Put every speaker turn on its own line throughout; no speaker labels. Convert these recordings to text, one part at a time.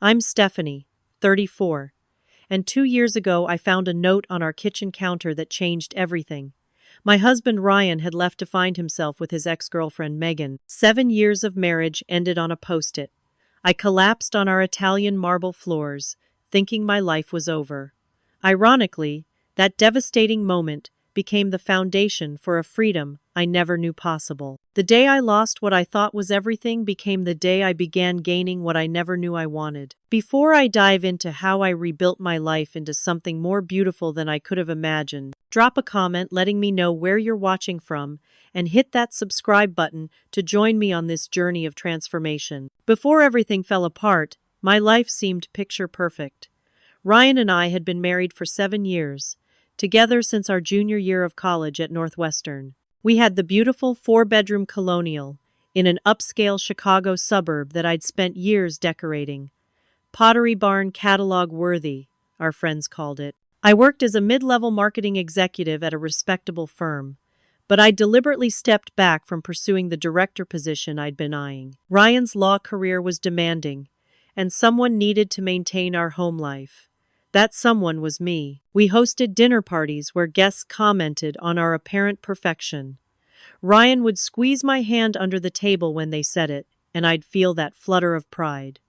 I'm Stephanie, 34, and 2 years ago I found a note on our kitchen counter that changed everything. My husband Ryan had left to find himself with his ex-girlfriend Megan. 7 years of marriage ended on a post-it. I collapsed on our Italian marble floors, thinking my life was over. Ironically, that devastating moment became the foundation for a freedom I never knew possible. The day I lost what I thought was everything became the day I began gaining what I never knew I wanted. Before I dive into how I rebuilt my life into something more beautiful than I could have imagined, drop a comment letting me know where you're watching from and hit that subscribe button to join me on this journey of transformation. Before everything fell apart, my life seemed picture perfect. Ryan and I had been married for 7 years, together since our junior year of college at Northwestern. We had the beautiful 4-bedroom colonial in an upscale Chicago suburb that I'd spent years decorating. Pottery Barn catalog worthy, our friends called it. I worked as a mid-level marketing executive at a respectable firm, but I deliberately stepped back from pursuing the director position I'd been eyeing. Ryan's law career was demanding, and someone needed to maintain our home life. That someone was me. We hosted dinner parties where guests commented on our apparent perfection. Ryan would squeeze my hand under the table when they said it, and I'd feel that flutter of pride.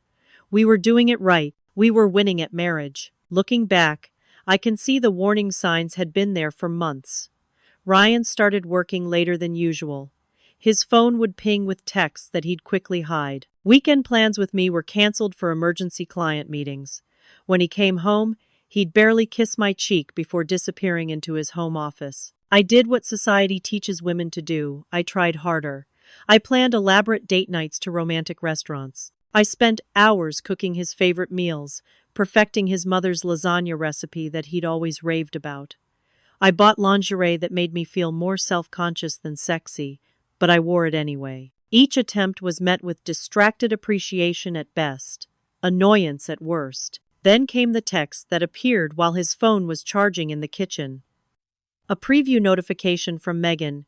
We were doing it right. We were winning at marriage. Looking back, I can see the warning signs had been there for months. Ryan started working later than usual. His phone would ping with texts that he'd quickly hide. Weekend plans with me were canceled for emergency client meetings. When he came home, he'd barely kiss my cheek before disappearing into his home office. I did what society teaches women to do. I tried harder. I planned elaborate date nights to romantic restaurants. I spent hours cooking his favorite meals, perfecting his mother's lasagna recipe that he'd always raved about. I bought lingerie that made me feel more self-conscious than sexy, but I wore it anyway. Each attempt was met with distracted appreciation at best, annoyance at worst. Then came the text that appeared while his phone was charging in the kitchen. A preview notification from Megan.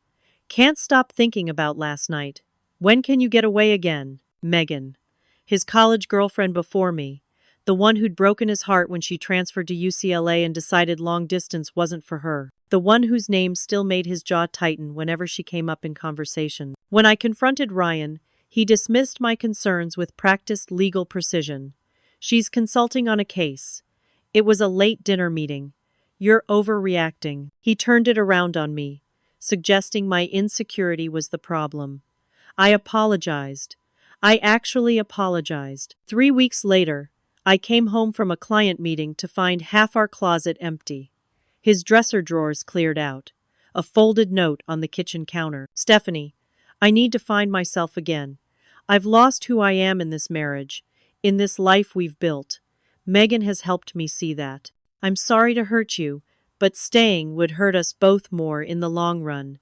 Can't stop thinking about last night. When can you get away again? Megan. His college girlfriend before me. The one who'd broken his heart when she transferred to UCLA and decided long distance wasn't for her. The one whose name still made his jaw tighten whenever she came up in conversation. When I confronted Ryan, he dismissed my concerns with practiced legal precision. She's consulting on a case. It was a late dinner meeting. You're overreacting. He turned it around on me, suggesting my insecurity was the problem. I apologized. I actually apologized. 3 weeks later, I came home from a client meeting to find half our closet empty. His dresser drawers cleared out. A folded note on the kitchen counter. Stephanie, I need to find myself again. I've lost who I am in this marriage, in this life we've built. Megan has helped me see that. I'm sorry to hurt you, but staying would hurt us both more in the long run.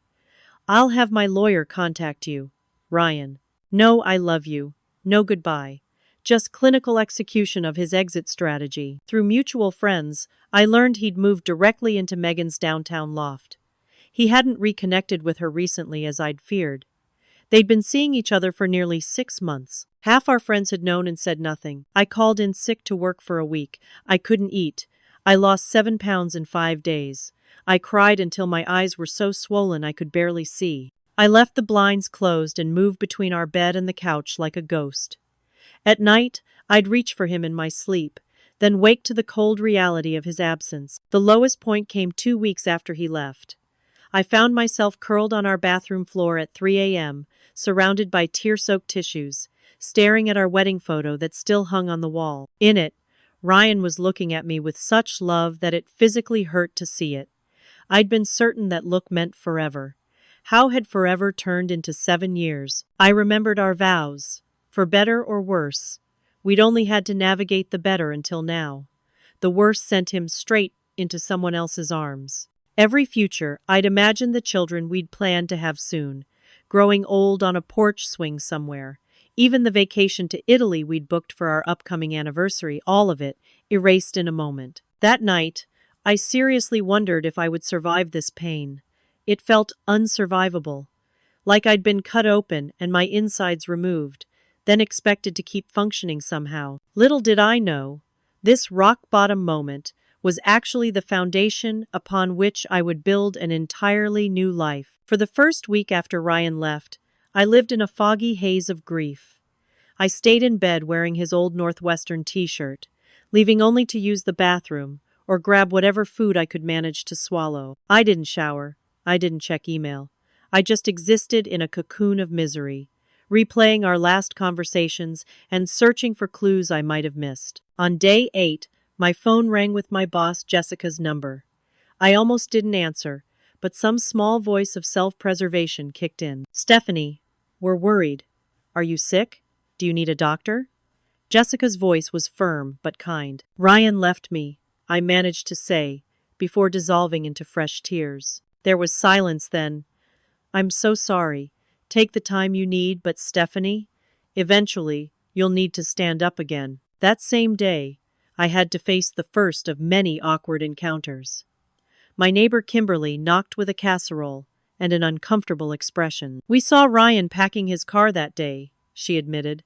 I'll have my lawyer contact you. Ryan. No, I love you. No goodbye. Just clinical execution of his exit strategy. Through mutual friends, I learned he'd moved directly into Megan's downtown loft. He hadn't reconnected with her recently as I'd feared. They'd been seeing each other for nearly 6 months. Half our friends had known and said nothing. I called in sick to work for a week. I couldn't eat. I lost 7 pounds in 5 days. I cried until my eyes were so swollen I could barely see. I left the blinds closed and moved between our bed and the couch like a ghost. At night, I'd reach for him in my sleep, then wake to the cold reality of his absence. The lowest point came 2 weeks after he left. I found myself curled on our bathroom floor at 3 a.m., surrounded by tear-soaked tissues, staring at our wedding photo that still hung on the wall. In it, Ryan was looking at me with such love that it physically hurt to see it. I'd been certain that look meant forever. How had forever turned into 7 years? I remembered our vows. For better or worse, we'd only had to navigate the better until now. The worse sent him straight into someone else's arms. Every future, I'd imagined the children we'd planned to have soon, growing old on a porch swing somewhere. Even the vacation to Italy we'd booked for our upcoming anniversary, all of it, erased in a moment. That night, I seriously wondered if I would survive this pain. It felt unsurvivable, like I'd been cut open and my insides removed, then expected to keep functioning somehow. Little did I know, this rock-bottom moment was actually the foundation upon which I would build an entirely new life. For the first week after Ryan left, I lived in a foggy haze of grief. I stayed in bed wearing his old Northwestern t-shirt, leaving only to use the bathroom or grab whatever food I could manage to swallow. I didn't shower. I didn't check email. I just existed in a cocoon of misery, replaying our last conversations and searching for clues I might have missed. On day 8, my phone rang with my boss Jessica's number. I almost didn't answer, but some small voice of self-preservation kicked in. "Stephanie, we're worried. Are you sick? Do you need a doctor?" Jessica's voice was firm but kind. "Ryan left me," I managed to say, before dissolving into fresh tears. There was silence then. "I'm so sorry. Take the time you need, but Stephanie, eventually, you'll need to stand up again." That same day, I had to face the first of many awkward encounters. My neighbor Kimberly knocked with a casserole and an uncomfortable expression. "We saw Ryan packing his car that day," she admitted.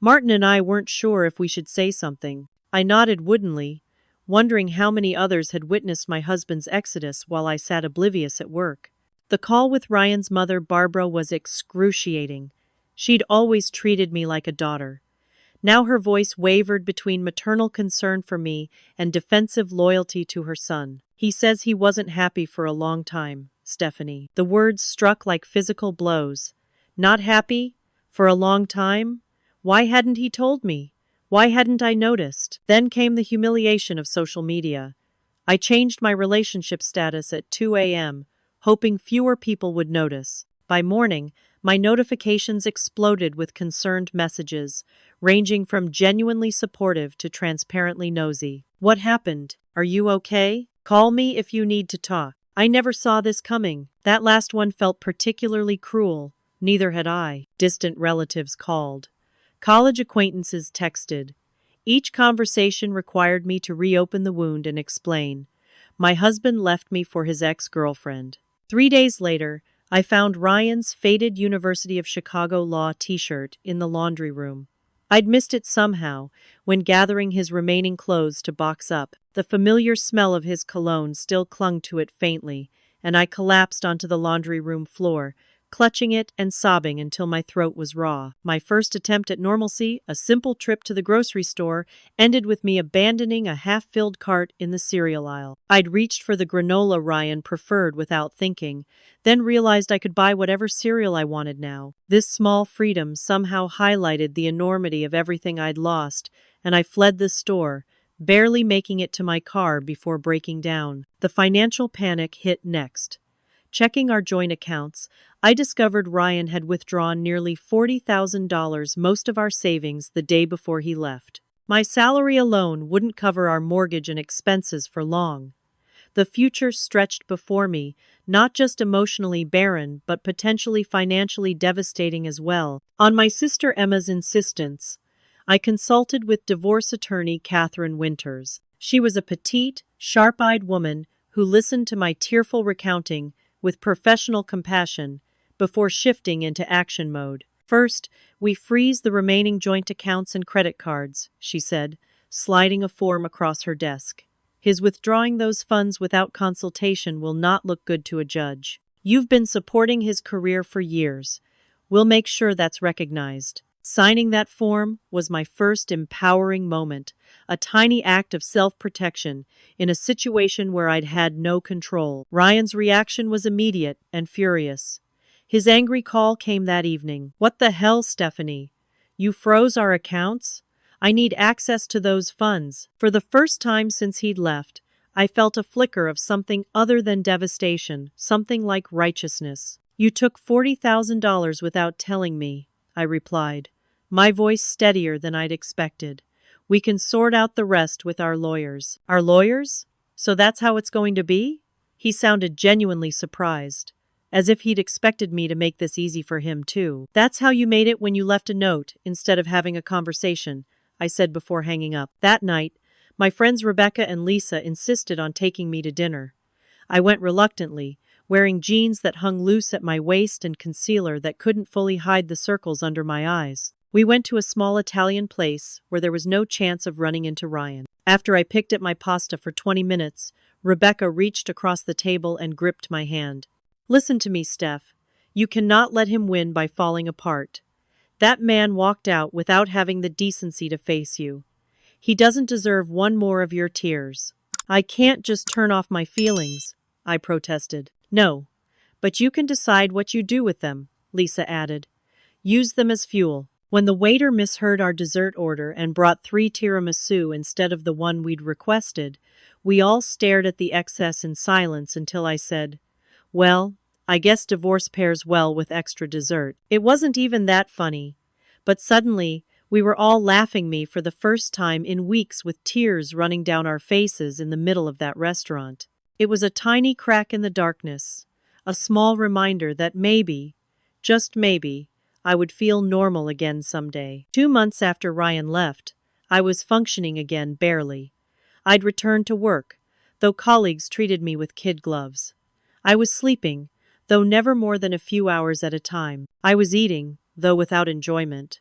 "Martin and I weren't sure if we should say something." I nodded woodenly, wondering how many others had witnessed my husband's exodus while I sat oblivious at work. The call with Ryan's mother, Barbara, was excruciating. She'd always treated me like a daughter. Now her voice wavered between maternal concern for me and defensive loyalty to her son. "He says he wasn't happy for a long time, Stephanie." The words struck like physical blows. Not happy? For a long time? Why hadn't he told me? Why hadn't I noticed? Then came the humiliation of social media. I changed my relationship status at 2 a.m., hoping fewer people would notice. By morning, my notifications exploded with concerned messages, ranging from genuinely supportive to transparently nosy. "What happened? Are you okay? Call me if you need to talk." I never saw this coming. That last one felt particularly cruel. Neither had I. Distant relatives called. College acquaintances texted. Each conversation required me to reopen the wound and explain. My husband left me for his ex-girlfriend. 3 days later, I found Ryan's faded University of Chicago Law t-shirt in the laundry room. I'd missed it somehow when gathering his remaining clothes to box up. The familiar smell of his cologne still clung to it faintly, and I collapsed onto the laundry room floor, clutching it and sobbing until my throat was raw. My first attempt at normalcy, a simple trip to the grocery store, ended with me abandoning a half-filled cart in the cereal aisle. I'd reached for the granola Ryan preferred without thinking, then realized I could buy whatever cereal I wanted now. This small freedom somehow highlighted the enormity of everything I'd lost, and I fled the store, barely making it to my car before breaking down. The financial panic hit next. Checking our joint accounts, I discovered Ryan had withdrawn nearly $40,000, most of our savings, the day before he left. My salary alone wouldn't cover our mortgage and expenses for long. The future stretched before me, not just emotionally barren, but potentially financially devastating as well. On my sister Emma's insistence, I consulted with divorce attorney Catherine Winters. She was a petite, sharp-eyed woman who listened to my tearful recounting with professional compassion before shifting into action mode. "First, we freeze the remaining joint accounts and credit cards," she said, sliding a form across her desk. "His withdrawing those funds without consultation will not look good to a judge. You've been supporting his career for years. We'll make sure that's recognized." Signing that form was my first empowering moment, a tiny act of self-protection in a situation where I'd had no control. Ryan's reaction was immediate and furious. His angry call came that evening. "What the hell, Stephanie? You froze our accounts? I need access to those funds." For the first time since he'd left, I felt a flicker of something other than devastation, something like righteousness. "You took $40,000 without telling me," I replied, my voice steadier than I'd expected. "We can sort out the rest with our lawyers." "Our lawyers? So that's how it's going to be?" He sounded genuinely surprised, as if he'd expected me to make this easy for him too. "That's how you made it when you left a note instead of having a conversation," I said before hanging up. That night, my friends Rebecca and Lisa insisted on taking me to dinner. I went reluctantly, wearing jeans that hung loose at my waist and concealer that couldn't fully hide the circles under my eyes. We went to a small Italian place where there was no chance of running into Ryan. After I picked at my pasta for 20 minutes, Rebecca reached across the table and gripped my hand. Listen to me, Steph. You cannot let him win by falling apart. That man walked out without having the decency to face you. He doesn't deserve one more of your tears. I can't just turn off my feelings, I protested. No, but you can decide what you do with them, Lisa added. Use them as fuel. When the waiter misheard our dessert order and brought 3 tiramisu instead of the one we'd requested, we all stared at the excess in silence until I said, well, I guess divorce pairs well with extra dessert. It wasn't even that funny. But suddenly, we were all laughing me for the first time in weeks with tears running down our faces in the middle of that restaurant. It was a tiny crack in the darkness, a small reminder that maybe, just maybe, I would feel normal again someday. 2 months after Ryan left, I was functioning again barely. I'd returned to work, though colleagues treated me with kid gloves. I was sleeping, though never more than a few hours at a time. I was eating, though without enjoyment.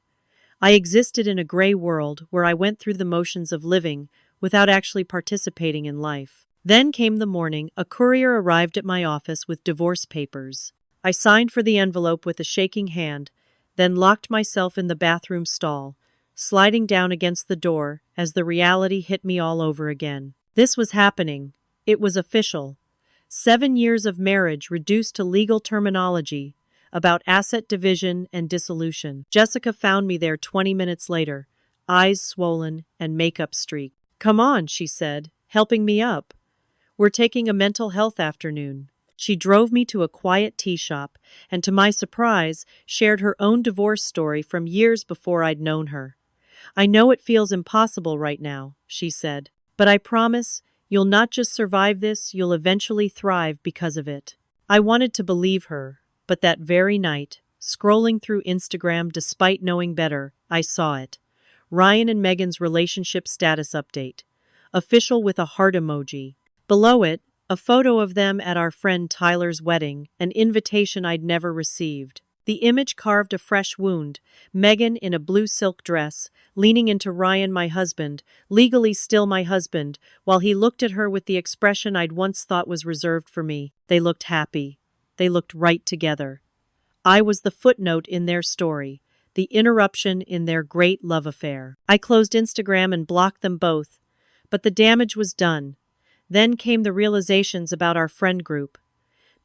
I existed in a gray world where I went through the motions of living without actually participating in life. Then came the morning a courier arrived at my office with divorce papers. I signed for the envelope with a shaking hand, then locked myself in the bathroom stall, sliding down against the door as the reality hit me all over again. This was happening. It was official. 7 years of marriage reduced to legal terminology about asset division and dissolution. Jessica found me there 20 minutes later, eyes swollen and makeup streaked. Come on, she said, helping me up. We're taking a mental health afternoon. She drove me to a quiet tea shop and, to my surprise, shared her own divorce story from years before I'd known her. I know it feels impossible right now, she said, but I promise you'll not just survive this, you'll eventually thrive because of it. I wanted to believe her, but that very night, scrolling through Instagram despite knowing better, I saw it. Ryan and Megan's relationship status update. Official with a heart emoji. Below it, a photo of them at our friend Tyler's wedding, an invitation I'd never received. The image carved a fresh wound, Megan in a blue silk dress, leaning into Ryan, my husband, legally still my husband, while he looked at her with the expression I'd once thought was reserved for me. They looked happy. They looked right together. I was the footnote in their story, the interruption in their great love affair. I closed Instagram and blocked them both, but the damage was done. Then came the realizations about our friend group.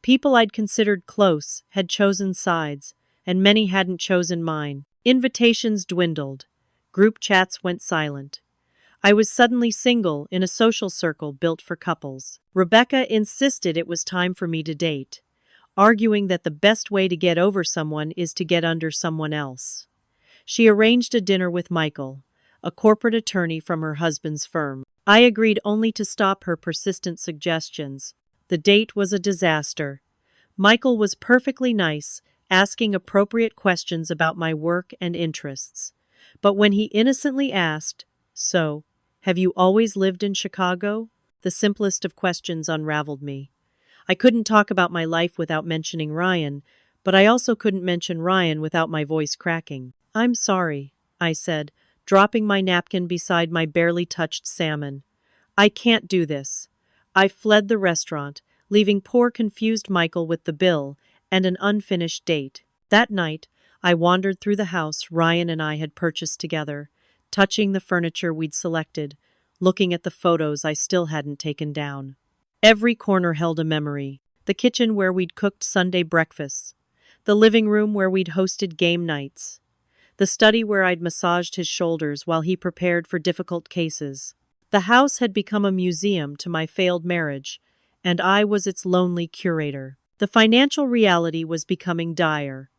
People I'd considered close had chosen sides, and many hadn't chosen mine. Invitations dwindled. Group chats went silent. I was suddenly single in a social circle built for couples. Rebecca insisted it was time for me to date, arguing that the best way to get over someone is to get under someone else. She arranged a dinner with Michael, a corporate attorney from her husband's firm. I agreed only to stop her persistent suggestions. The date was a disaster. Michael was perfectly nice, asking appropriate questions about my work and interests. But when he innocently asked, "So, have you always lived in Chicago?" the simplest of questions unraveled me. I couldn't talk about my life without mentioning Ryan, but I also couldn't mention Ryan without my voice cracking. "I'm sorry," I said, dropping my napkin beside my barely touched salmon. "I can't do this." I fled the restaurant, leaving poor confused Michael with the bill and an unfinished date. That night, I wandered through the house Ryan and I had purchased together, touching the furniture we'd selected, looking at the photos I still hadn't taken down. Every corner held a memory. The kitchen where we'd cooked Sunday breakfasts, the living room where we'd hosted game nights, the study where I'd massaged his shoulders while he prepared for difficult cases. The house had become a museum to my failed marriage, and I was its lonely curator. The financial reality was becoming dire.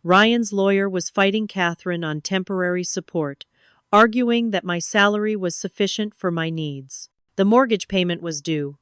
Ryan's lawyer was fighting Catherine on temporary support, arguing that my salary was sufficient for my needs. The mortgage payment was due,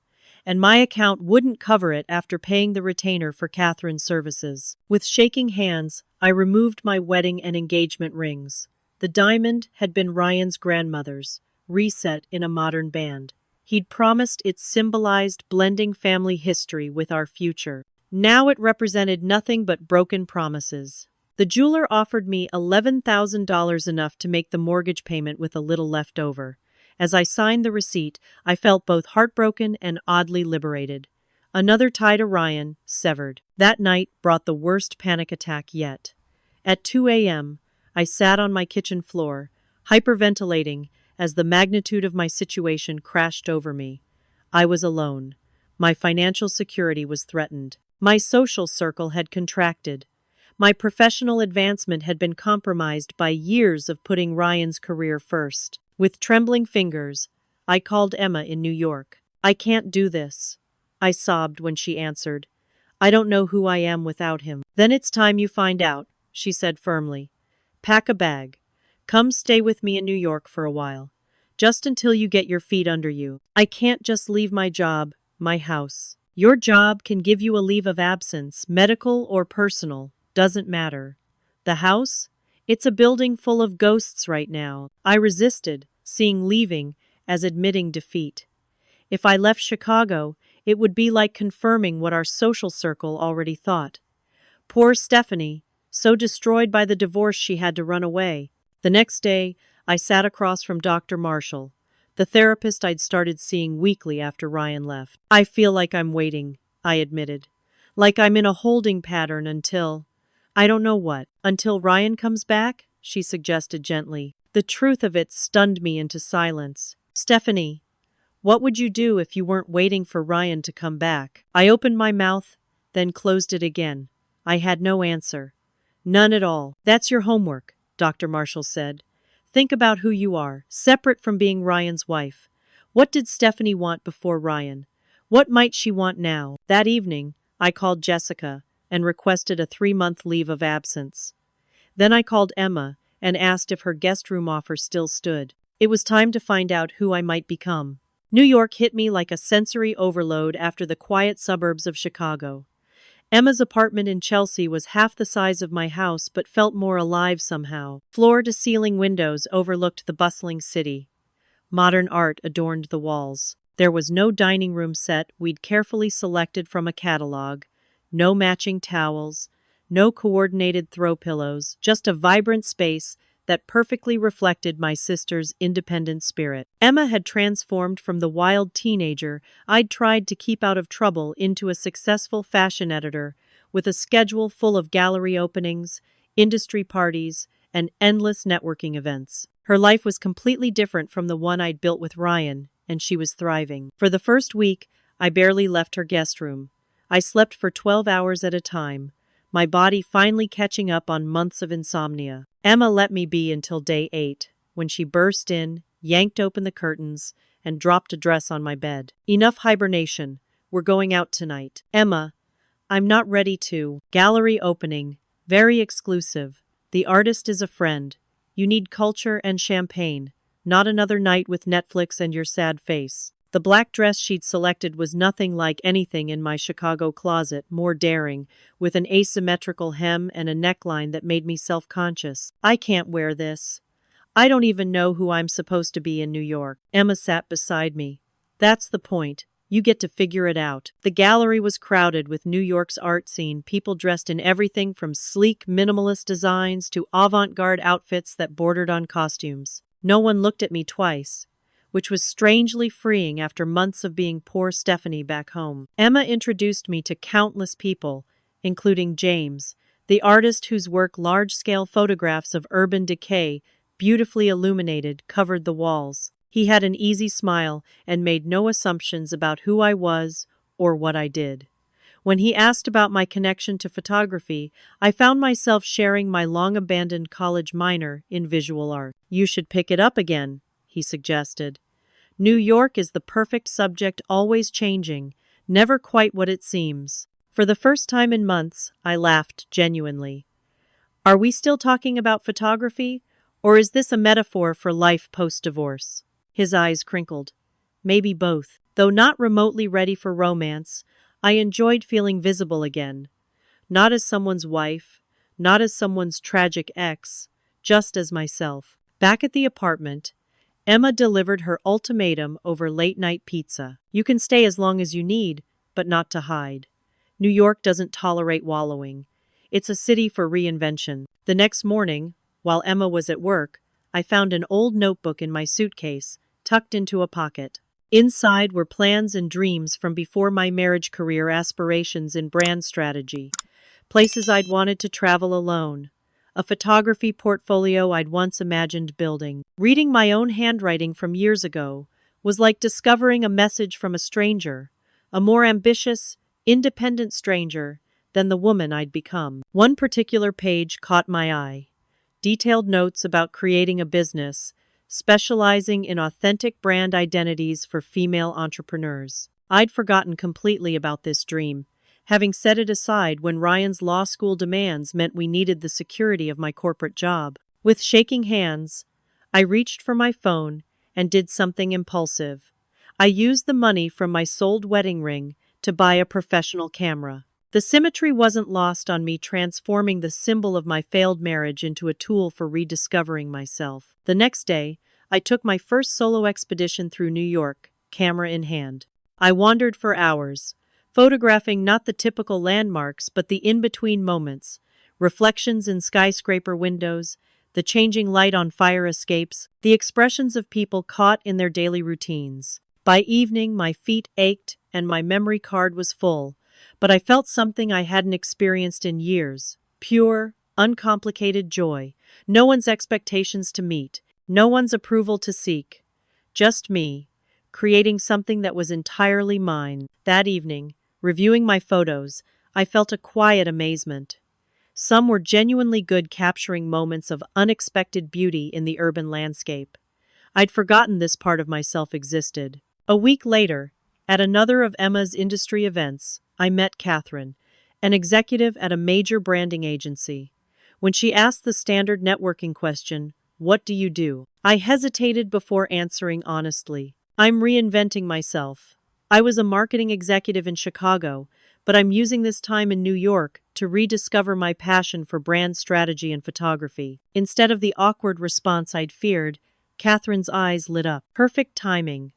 and my account wouldn't cover it after paying the retainer for Catherine's services. With shaking hands, I removed my wedding and engagement rings. The diamond had been Ryan's grandmother's, reset in a modern band. He'd promised it symbolized blending family history with our future. Now it represented nothing but broken promises. The jeweler offered me $11,000, enough to make the mortgage payment with a little left over. As I signed the receipt, I felt both heartbroken and oddly liberated. Another tie to Ryan, severed. That night brought the worst panic attack yet. At 2 a.m., I sat on my kitchen floor, hyperventilating as the magnitude of my situation crashed over me. I was alone. My financial security was threatened. My social circle had contracted. My professional advancement had been compromised by years of putting Ryan's career first. With trembling fingers, I called Emma in New York. "I can't do this," I sobbed when she answered. "I don't know who I am without him." "Then it's time you find out," she said firmly. "Pack a bag. Come stay with me in New York for a while. Just until you get your feet under you. I can't just leave my job, my house. Your job can give you a leave of absence, medical or personal, doesn't matter. The house? It's a building full of ghosts right now." I resisted, seeing leaving as admitting defeat. If I left Chicago, it would be like confirming what our social circle already thought. Poor Stephanie, so destroyed by the divorce she had to run away. The next day, I sat across from Dr. Marshall, the therapist I'd started seeing weekly after Ryan left. "I feel like I'm waiting," I admitted. "Like I'm in a holding pattern until— I don't know what. Until Ryan comes back?" she suggested gently. The truth of it stunned me into silence. "Stephanie, what would you do if you weren't waiting for Ryan to come back?" I opened my mouth, then closed it again. I had no answer. None at all. "That's your homework," Dr. Marshall said. "Think about who you are, separate from being Ryan's wife. What did Stephanie want before Ryan? What might she want now?" That evening, I called Jessica and requested a 3-month leave of absence. Then I called Emma and asked if her guest room offer still stood. It was time to find out who I might become. New York hit me like a sensory overload after the quiet suburbs of Chicago. Emma's apartment in Chelsea was half the size of my house but felt more alive somehow. Floor-to-ceiling windows overlooked the bustling city. Modern art adorned the walls. There was no dining room set we'd carefully selected from a catalog, no matching towels, no coordinated throw pillows, just a vibrant space that perfectly reflected my sister's independent spirit. Emma had transformed from the wild teenager I'd tried to keep out of trouble into a successful fashion editor with a schedule full of gallery openings, industry parties, and endless networking events. Her life was completely different from the one I'd built with Ryan, and she was thriving. For the first week, I barely left her guest room. I slept for 12 hours at a time, my body finally catching up on months of insomnia. Emma let me be until day 8, when she burst in, yanked open the curtains, and dropped a dress on my bed. "Enough hibernation. We're going out tonight." "Emma, I'm not ready to." "Gallery opening. Very exclusive. The artist is a friend. You need culture and champagne, not another night with Netflix and your sad face." The black dress she'd selected was nothing like anything in my Chicago closet, more daring, with an asymmetrical hem and a neckline that made me self-conscious. "I can't wear this. I don't even know who I'm supposed to be in New York." Emma sat beside me. "That's the point. You get to figure it out." The gallery was crowded with New York's art scene, people dressed in everything from sleek, minimalist designs to avant-garde outfits that bordered on costumes. No one looked at me twice, which was strangely freeing after months of being poor Stephanie back home. Emma introduced me to countless people, including James, the artist whose work, large-scale photographs of urban decay, beautifully illuminated, covered the walls. He had an easy smile and made no assumptions about who I was or what I did. When he asked about my connection to photography, I found myself sharing my long-abandoned college minor in visual art. "You should pick it up again," he suggested. "New York is the perfect subject, always changing, never quite what it seems." For the first time in months, I laughed genuinely. "Are we still talking about photography, or is this a metaphor for life post-divorce?" His eyes crinkled. "Maybe both." Though not remotely ready for romance, I enjoyed feeling visible again. Not as someone's wife, not as someone's tragic ex, just as myself. Back at the apartment, Emma delivered her ultimatum over late-night pizza. "You can stay as long as you need, but not to hide. New York doesn't tolerate wallowing. It's a city for reinvention. The next morning, while Emma was at work, I found an old notebook in my suitcase, tucked into a pocket. Inside were plans and dreams from before my marriage career, aspirations in brand strategy, places I'd wanted to travel alone, a photography portfolio I'd once imagined building. Reading my own handwriting from years ago was like discovering a message from a stranger, a more ambitious, independent stranger than the woman I'd become. One particular page caught my eye. Detailed notes about creating a business, specializing in authentic brand identities for female entrepreneurs. I'd forgotten completely about this dream, having set it aside when Ryan's law school demands meant we needed the security of my corporate job. With shaking hands, I reached for my phone and did something impulsive. I used the money from my sold wedding ring to buy a professional camera. The symmetry wasn't lost on me, transforming the symbol of my failed marriage into a tool for rediscovering myself. The next day, I took my first solo expedition through New York, camera in hand. I wandered for hours, photographing not the typical landmarks but the in-between moments, reflections in skyscraper windows, the changing light on fire escapes, the expressions of people caught in their daily routines. By evening, my feet ached and my memory card was full, but I felt something I hadn't experienced in years: pure, uncomplicated joy. No one's expectations to meet, no one's approval to seek. Just me, creating something that was entirely mine. That evening, reviewing my photos, I felt a quiet amazement. Some were genuinely good, capturing moments of unexpected beauty in the urban landscape. I'd forgotten this part of myself existed. A week later, at another of Emma's industry events, I met Catherine, an executive at a major branding agency. When she asked the standard networking question, "What do you do?" I hesitated before answering honestly. "I'm reinventing myself. I was a marketing executive in Chicago, but I'm using this time in New York to rediscover my passion for brand strategy and photography." Instead of the awkward response I'd feared, Catherine's eyes lit up. Perfect timing.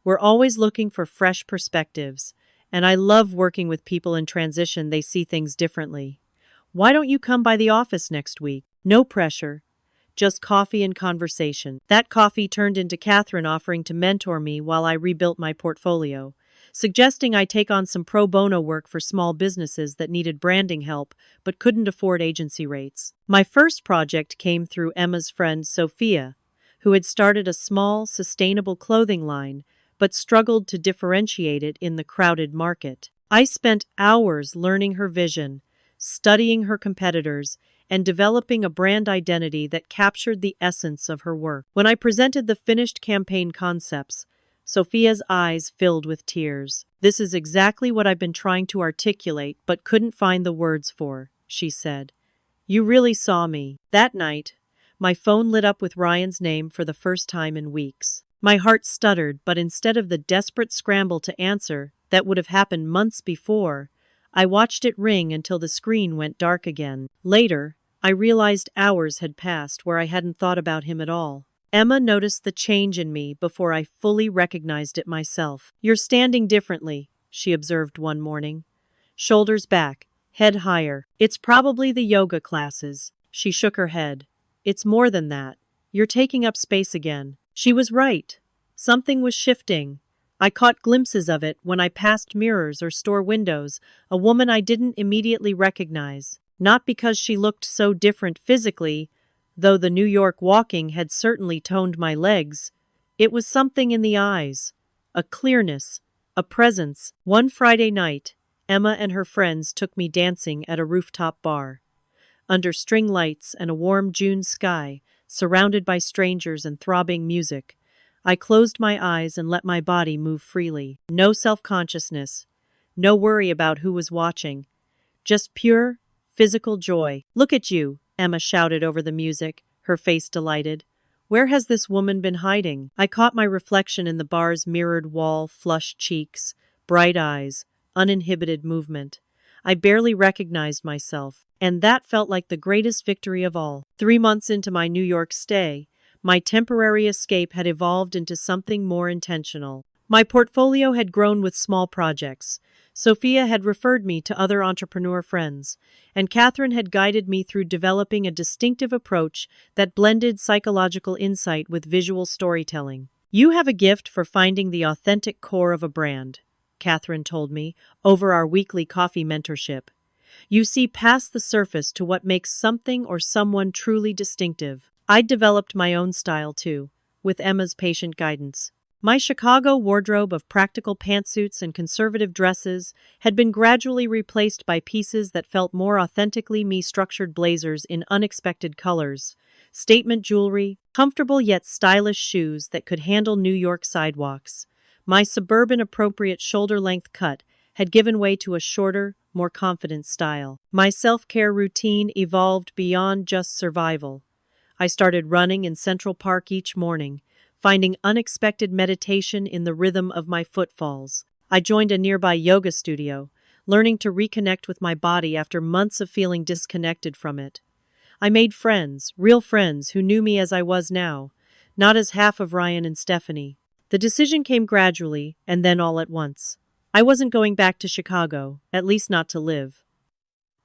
We're always looking for fresh perspectives, and I love working with people in transition. They see things differently. "Why don't you come by the office next week?" No pressure, just coffee and conversation. That coffee turned into Catherine offering to mentor me while I rebuilt my portfolio, suggesting I take on some pro bono work for small businesses that needed branding help but couldn't afford agency rates. My first project came through Emma's friend Sophia, who had started a small, sustainable clothing line but struggled to differentiate it in the crowded market. I spent hours learning her vision, studying her competitors, and developing a brand identity that captured the essence of her work. When I presented the finished campaign concepts, Sophia's eyes filled with tears. "This is exactly what I've been trying to articulate but couldn't find the words for," she said. "You really saw me." That night, my phone lit up with Ryan's name for the first time in weeks. My heart stuttered, but instead of the desperate scramble to answer that would have happened months before, I watched it ring until the screen went dark again. Later, I realized hours had passed where I hadn't thought about him at all. Emma noticed the change in me before I fully recognized it myself. "You're standing differently," she observed one morning. "Shoulders back, head higher." "It's probably the yoga classes." She shook her head. "It's more than that. You're taking up space again." She was right. Something was shifting. I caught glimpses of it when I passed mirrors or store windows, a woman I didn't immediately recognize. Not because she looked so different physically, though the New York walking had certainly toned my legs. It was something in the eyes, a clearness, a presence. One Friday night, Emma and her friends took me dancing at a rooftop bar. Under string lights and a warm June sky, surrounded by strangers and throbbing music, I closed my eyes and let my body move freely. No self-consciousness, no worry about who was watching, just pure, physical joy. "Look at you," Emma shouted over the music, her face delighted. "Where has this woman been hiding?" I caught my reflection in the bar's mirrored wall, flushed cheeks, bright eyes, uninhibited movement. I barely recognized myself, and that felt like the greatest victory of all. 3 months into my New York stay, my temporary escape had evolved into something more intentional. My portfolio had grown with small projects. Sophia had referred me to other entrepreneur friends, and Catherine had guided me through developing a distinctive approach that blended psychological insight with visual storytelling. You have a gift for finding the authentic core of a brand, Catherine told me over our weekly coffee mentorship. You see past the surface to what makes something or someone truly distinctive. I'd developed my own style too, with Emma's patient guidance. My Chicago wardrobe of practical pantsuits and conservative dresses had been gradually replaced by pieces that felt more authentically me, structured blazers in unexpected colors, statement jewelry, comfortable yet stylish shoes that could handle New York sidewalks. My suburban appropriate shoulder-length cut had given way to a shorter, more confident style. My self-care routine evolved beyond just survival. I started running in Central Park each morning, finding unexpected meditation in the rhythm of my footfalls. I joined a nearby yoga studio, learning to reconnect with my body after months of feeling disconnected from it. I made friends, real friends, who knew me as I was now, not as half of Ryan and Stephanie. The decision came gradually, and then all at once. I wasn't going back to Chicago, at least not to live.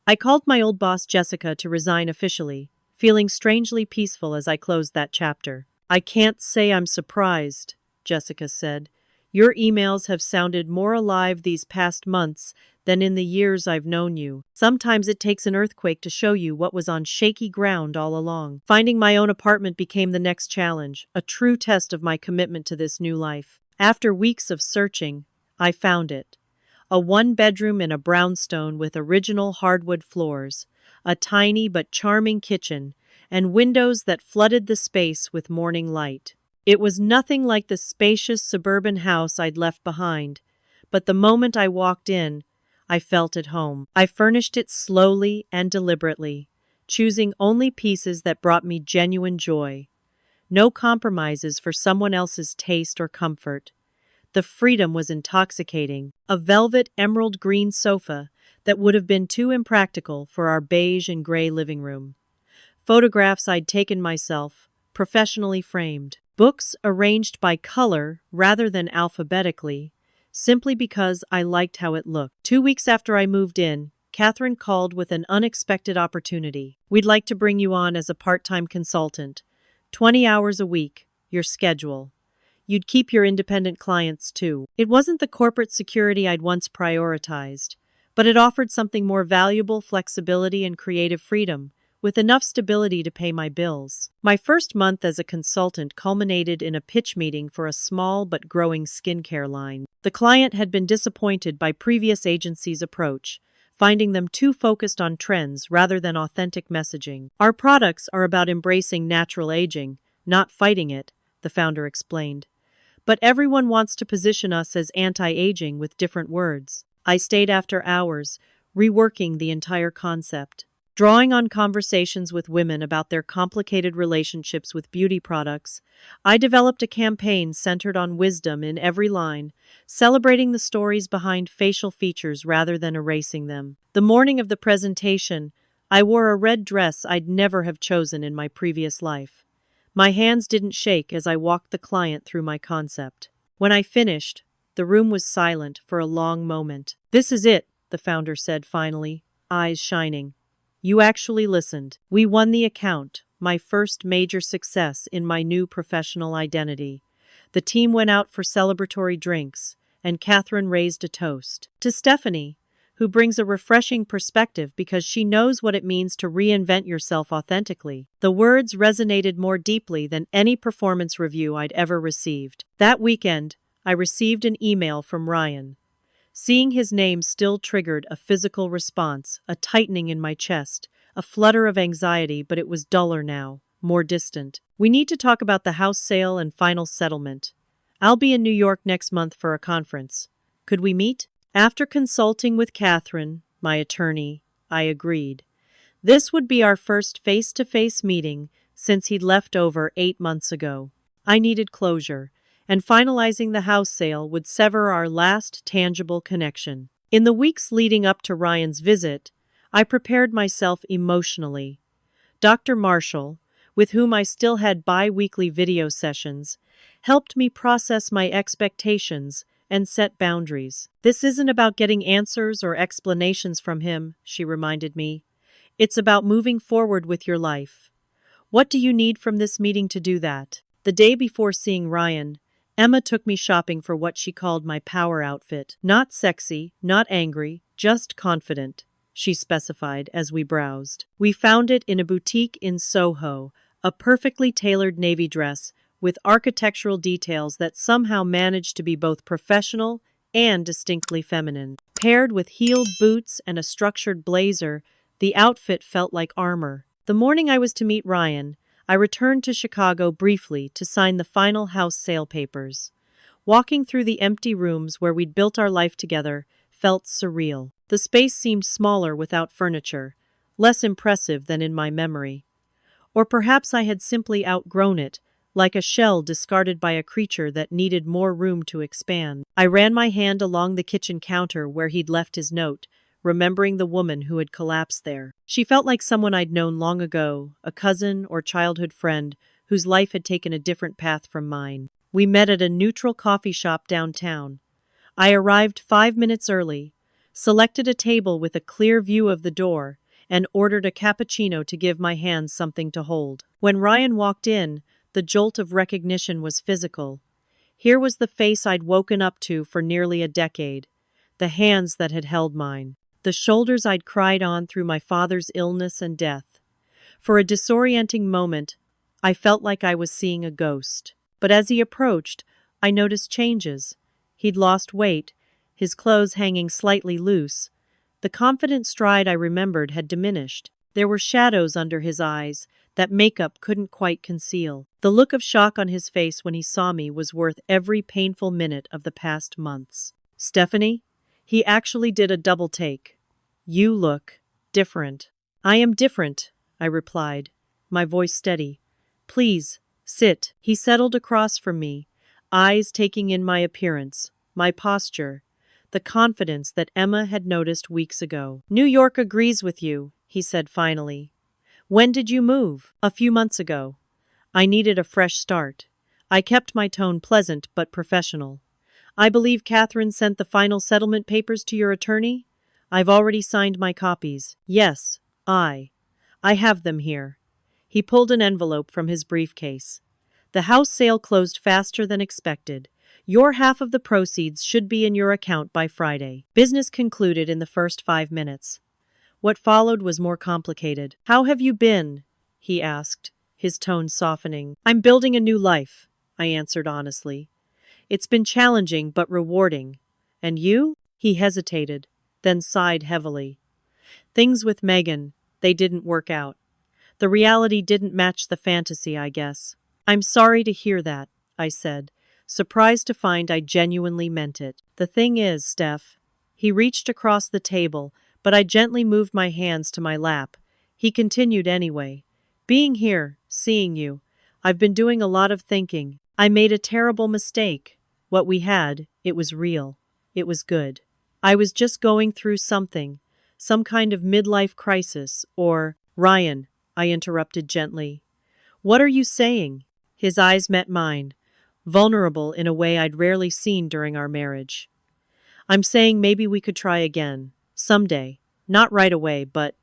I called my old boss Jessica to resign officially, feeling strangely peaceful as I closed that chapter. I can't say I'm surprised, Jessica said. Your emails have sounded more alive these past months than in the years I've known you. Sometimes it takes an earthquake to show you what was on shaky ground all along. Finding my own apartment became the next challenge, a true test of my commitment to this new life. After weeks of searching, I found it. A one-bedroom in a brownstone with original hardwood floors, a tiny but charming kitchen, and windows that flooded the space with morning light. It was nothing like the spacious suburban house I'd left behind, but the moment I walked in, I felt at home. I furnished it slowly and deliberately, choosing only pieces that brought me genuine joy. No compromises for someone else's taste or comfort. The freedom was intoxicating. A velvet emerald green sofa that would have been too impractical for our beige and gray living room. Photographs I'd taken myself, professionally framed. Books arranged by color rather than alphabetically, simply because I liked how it looked. 2 weeks after I moved in, Catherine called with an unexpected opportunity. We'd like to bring you on as a part-time consultant. 20 hours a week, your schedule. You'd keep your independent clients too. It wasn't the corporate security I'd once prioritized, but it offered something more valuable: flexibility and creative freedom, with enough stability to pay my bills. My first month as a consultant culminated in a pitch meeting for a small but growing skincare line. The client had been disappointed by previous agencies' approach, finding them too focused on trends rather than authentic messaging. Our products are about embracing natural aging, not fighting it, the founder explained. But everyone wants to position us as anti-aging with different words. I stayed after hours, reworking the entire concept. Drawing on conversations with women about their complicated relationships with beauty products, I developed a campaign centered on wisdom in every line, celebrating the stories behind facial features rather than erasing them. The morning of the presentation, I wore a red dress I'd never have chosen in my previous life. My hands didn't shake as I walked the client through my concept. When I finished, the room was silent for a long moment. "This is it," the founder said finally, eyes shining. "You actually listened. We won the account, my first major success in my new professional identity." The team went out for celebratory drinks, and Catherine raised a toast to Stephanie, who brings a refreshing perspective because she knows what it means to reinvent yourself authentically. The words resonated more deeply than any performance review I'd ever received. That weekend, I received an email from Ryan. Seeing his name still triggered a physical response, a tightening in my chest, a flutter of anxiety, but it was duller now, more distant. "We need to talk about the house sale and final settlement. I'll be in New York next month for a conference. Could we meet?" After consulting with Catherine, my attorney, I agreed. This would be our first face-to-face meeting since he'd left over 8 months ago. I needed closure, and finalizing the house sale would sever our last tangible connection. In the weeks leading up to Ryan's visit, I prepared myself emotionally. Dr. Marshall, with whom I still had bi-weekly video sessions, helped me process my expectations and set boundaries. This isn't about getting answers or explanations from him, she reminded me. It's about moving forward with your life. What do you need from this meeting to do that? The day before seeing Ryan, Emma took me shopping for what she called my power outfit. Not sexy, not angry, just confident, she specified as we browsed. We found it in a boutique in Soho, a perfectly tailored navy dress with architectural details that somehow managed to be both professional and distinctly feminine. Paired with heeled boots and a structured blazer, the outfit felt like armor. The morning I was to meet Ryan, I returned to Chicago briefly to sign the final house sale papers. Walking through the empty rooms where we'd built our life together felt surreal. The space seemed smaller without furniture, less impressive than in my memory. Or perhaps I had simply outgrown it, like a shell discarded by a creature that needed more room to expand. I ran my hand along the kitchen counter where he'd left his note, remembering the woman who had collapsed there. She felt like someone I'd known long ago, a cousin or childhood friend whose life had taken a different path from mine. We met at a neutral coffee shop downtown. I arrived 5 minutes early, selected a table with a clear view of the door, and ordered a cappuccino to give my hands something to hold. When Ryan walked in, the jolt of recognition was physical. Here was the face I'd woken up to for nearly a decade, the hands that had held mine, the shoulders I'd cried on through my father's illness and death. For a disorienting moment, I felt like I was seeing a ghost. But as he approached, I noticed changes. He'd lost weight, his clothes hanging slightly loose. The confident stride I remembered had diminished. There were shadows under his eyes that makeup couldn't quite conceal. The look of shock on his face when he saw me was worth every painful minute of the past months. "Stephanie?" He actually did a double take. "You look different." "I am different," I replied, my voice steady. "Please, sit." He settled across from me, eyes taking in my appearance, my posture, the confidence that Emma had noticed weeks ago. "New York agrees with you," he said finally. "When did you move?" "A few months ago." I needed a fresh start. I kept my tone pleasant but professional. "I believe Catherine sent the final settlement papers to your attorney? I've already signed my copies." "Yes, I have them here." He pulled an envelope from his briefcase. "The house sale closed faster than expected. Your half of the proceeds should be in your account by Friday." Business concluded in the first 5 minutes. What followed was more complicated. "How have you been?" he asked, his tone softening. "I'm building a new life," I answered honestly. "It's been challenging but rewarding. And you?" He hesitated, then sighed heavily. "Things with Megan, they didn't work out. The reality didn't match the fantasy, I guess." "I'm sorry to hear that," I said, surprised to find I genuinely meant it. "The thing is, Steph," he reached across the table, but I gently moved my hands to my lap. He continued anyway. "Being here, seeing you, I've been doing a lot of thinking. I made a terrible mistake. What we had, it was real. It was good. I was just going through something, some kind of midlife crisis, or—" "Ryan," I interrupted gently. "What are you saying?" His eyes met mine, vulnerable in a way I'd rarely seen during our marriage. "I'm saying maybe we could try again. Someday. Not right away, but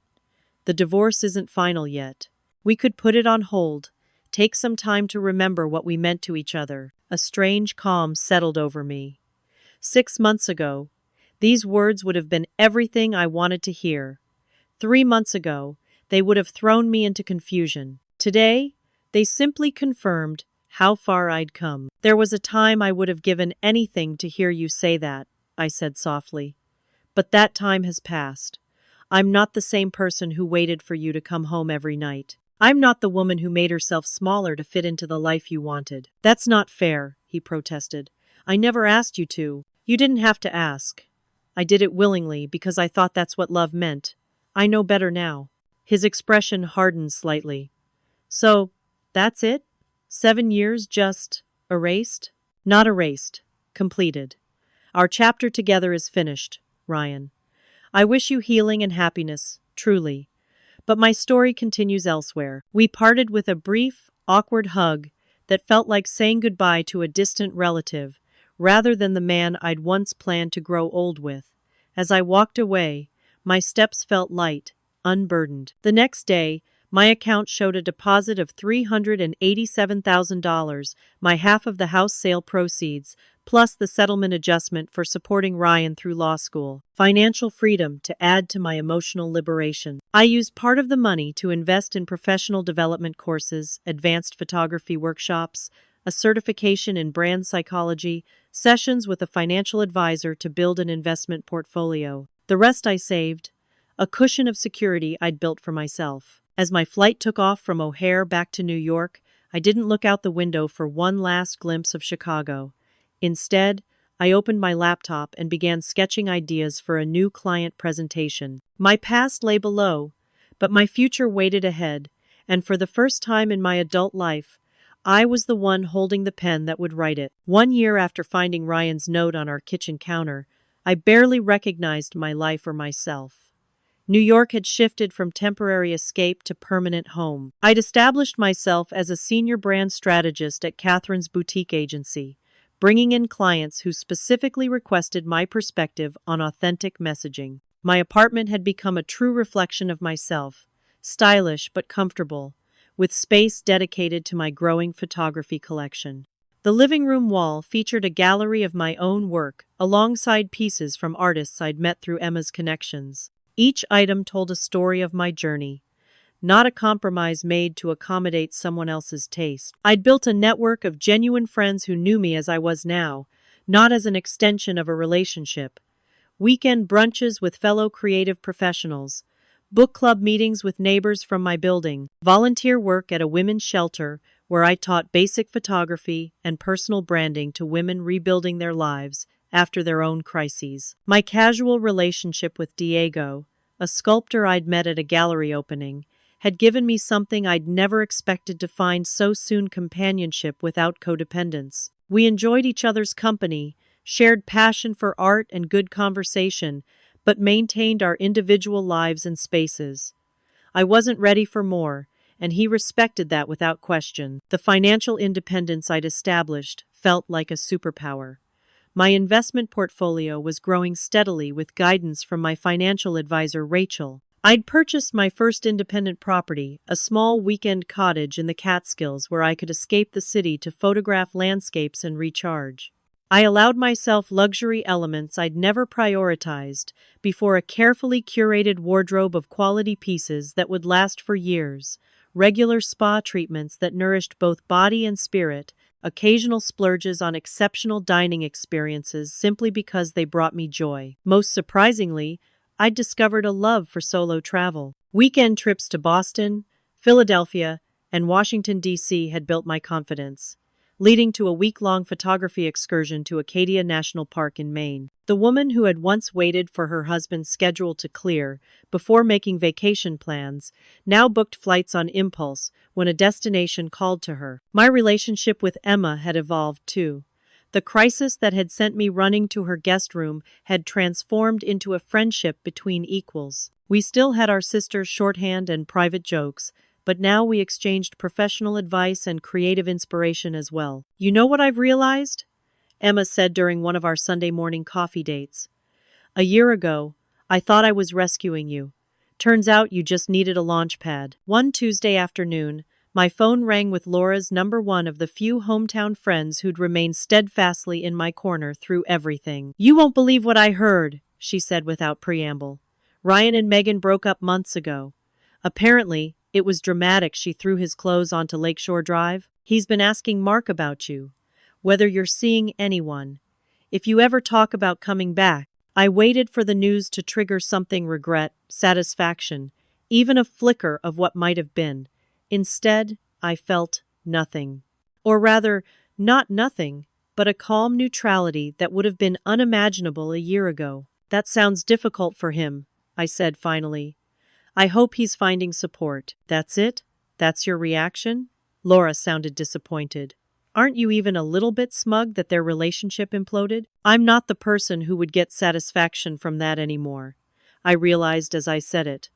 the divorce isn't final yet. We could put it on hold, take some time to remember what we meant to each other." A strange calm settled over me. 6 months ago, these words would have been everything I wanted to hear. 3 months ago, they would have thrown me into confusion. Today, they simply confirmed how far I'd come. "There was a time I would have given anything to hear you say that," I said softly. "But that time has passed. I'm not the same person who waited for you to come home every night. I'm not the woman who made herself smaller to fit into the life you wanted." "That's not fair," he protested. "I never asked you to." "You didn't have to ask. I did it willingly because I thought that's what love meant. I know better now." His expression hardened slightly. "So, that's it? 7 years just erased?" "Not erased. Completed. Our chapter together is finished, Ryan. I wish you healing and happiness, truly. But my story continues elsewhere." We parted with a brief, awkward hug, that felt like saying goodbye to a distant relative, rather than the man I'd once planned to grow old with. As I walked away, my steps felt light, unburdened. The next day, my account showed a deposit of $387,000, my half of the house sale proceeds, plus the settlement adjustment for supporting Ryan through law school. Financial freedom to add to my emotional liberation. I used part of the money to invest in professional development courses, advanced photography workshops, a certification in brand psychology, sessions with a financial advisor to build an investment portfolio. The rest I saved, a cushion of security I'd built for myself. As my flight took off from O'Hare back to New York, I didn't look out the window for one last glimpse of Chicago. Instead, I opened my laptop and began sketching ideas for a new client presentation. My past lay below, but my future waited ahead, and for the first time in my adult life, I was the one holding the pen that would write it. 1 year after finding Ryan's note on our kitchen counter, I barely recognized my life or myself. New York had shifted from temporary escape to permanent home. I'd established myself as a senior brand strategist at Catherine's boutique agency, bringing in clients who specifically requested my perspective on authentic messaging. My apartment had become a true reflection of myself, stylish but comfortable, with space dedicated to my growing photography collection. The living room wall featured a gallery of my own work, alongside pieces from artists I'd met through Emma's connections. Each item told a story of my journey, not a compromise made to accommodate someone else's taste. I'd built a network of genuine friends who knew me as I was now, not as an extension of a relationship. Weekend brunches with fellow creative professionals, book club meetings with neighbors from my building, volunteer work at a women's shelter where I taught basic photography and personal branding to women rebuilding their lives after their own crises. My casual relationship with Diego, a sculptor I'd met at a gallery opening, had given me something I'd never expected to find so soon: companionship without codependence. We enjoyed each other's company, shared passion for art and good conversation, but maintained our individual lives and spaces. I wasn't ready for more, and he respected that without question. The financial independence I'd established felt like a superpower. My investment portfolio was growing steadily with guidance from my financial advisor, Rachel. I'd purchased my first independent property, a small weekend cottage in the Catskills where I could escape the city to photograph landscapes and recharge. I allowed myself luxury elements I'd never prioritized before a carefully curated wardrobe of quality pieces that would last for years, regular spa treatments that nourished both body and spirit, occasional splurges on exceptional dining experiences simply because they brought me joy. Most surprisingly, I'd discovered a love for solo travel. Weekend trips to Boston, Philadelphia, and Washington, D.C. had built my confidence, leading to a week-long photography excursion to Acadia National Park in Maine. The woman who had once waited for her husband's schedule to clear before making vacation plans now booked flights on impulse when a destination called to her. My relationship with Emma had evolved too. The crisis that had sent me running to her guest room had transformed into a friendship between equals. We still had our sister's shorthand and private jokes, but now we exchanged professional advice and creative inspiration as well. "You know what I've realized?" Emma said during one of our Sunday morning coffee dates. "A year ago, I thought I was rescuing you. Turns out you just needed a launch pad." One Tuesday afternoon, my phone rang with Laura's number one of the few hometown friends who'd remained steadfastly in my corner through everything. "You won't believe what I heard," she said without preamble. "Ryan and Megan broke up months ago. Apparently, it was dramatic. She threw his clothes onto Lakeshore Drive. He's been asking Mark about you, whether you're seeing anyone, if you ever talk about coming back." I waited for the news to trigger something: regret, satisfaction, even a flicker of what might have been. Instead, I felt nothing. Or rather, not nothing, but a calm neutrality that would have been unimaginable a year ago. "That sounds difficult for him," I said finally. "I hope he's finding support." "That's it? That's your reaction?" Laura sounded disappointed. "Aren't you even a little bit smug that their relationship imploded?" "I'm not the person who would get satisfaction from that anymore," I realized as I said it.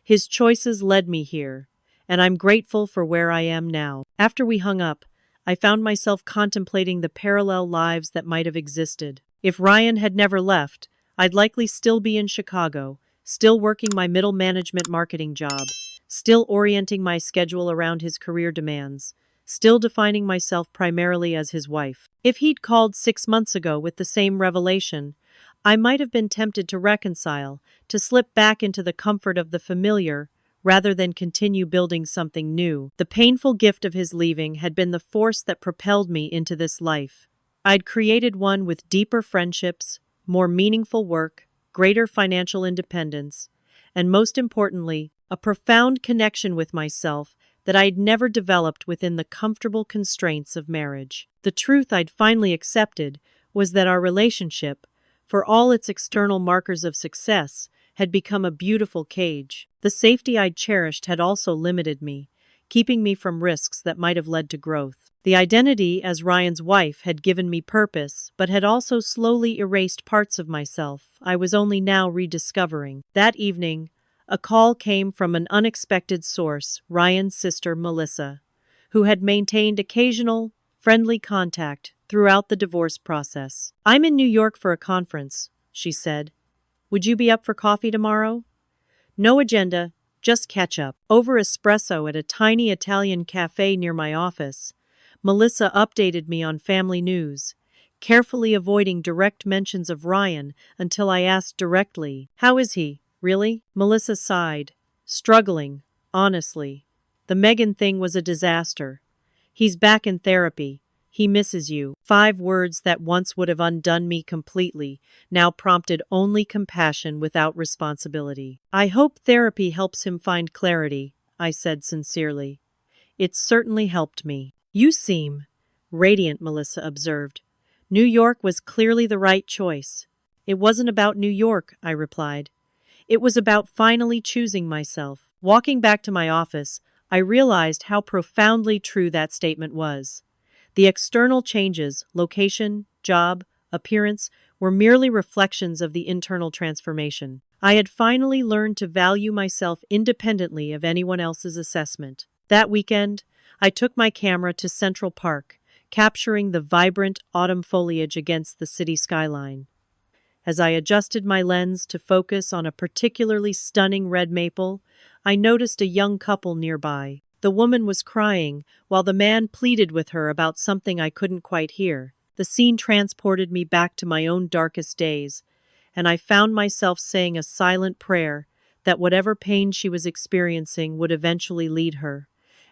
"His choices led me here, and I'm grateful for where I am now." After we hung up, I found myself contemplating the parallel lives that might have existed. If Ryan had never left, I'd likely still be in Chicago, still working my middle management marketing job, still orienting my schedule around his career demands, still defining myself primarily as his wife. If he'd called 6 months ago with the same revelation, I might have been tempted to reconcile, to slip back into the comfort of the familiar, rather than continue building something new. The painful gift of his leaving had been the force that propelled me into this life. I'd created one with deeper friendships, more meaningful work, greater financial independence, and most importantly, a profound connection with myself that I'd never developed within the comfortable constraints of marriage. The truth I'd finally accepted was that our relationship, for all its external markers of success, had become a beautiful cage. The safety I'd cherished had also limited me, keeping me from risks that might have led to growth. The identity as Ryan's wife had given me purpose, but had also slowly erased parts of myself I was only now rediscovering. That evening, a call came from an unexpected source, Ryan's sister Melissa, who had maintained occasional, friendly contact throughout the divorce process. "I'm in New York for a conference," she said. "Would you be up for coffee tomorrow?" No agenda, just catch up. Over espresso at a tiny Italian cafe near my office, Melissa updated me on family news, carefully avoiding direct mentions of Ryan until I asked directly, "How is he, really?" Melissa sighed, struggling, honestly. "The Megan thing was a disaster. He's back in therapy. He misses you." 5 words that once would have undone me completely, now prompted only compassion without responsibility. "I hope therapy helps him find clarity," I said sincerely. "It's certainly helped me." "You seem radiant," Melissa observed. "New York was clearly the right choice." "It wasn't about New York," I replied. "It was about finally choosing myself." Walking back to my office, I realized how profoundly true that statement was. The external changes, location, job, appearance, were merely reflections of the internal transformation. I had finally learned to value myself independently of anyone else's assessment. That weekend, I took my camera to Central Park, capturing the vibrant autumn foliage against the city skyline. As I adjusted my lens to focus on a particularly stunning red maple, I noticed a young couple nearby. The woman was crying, while the man pleaded with her about something I couldn't quite hear. The scene transported me back to my own darkest days, and I found myself saying a silent prayer that whatever pain she was experiencing would eventually lead her,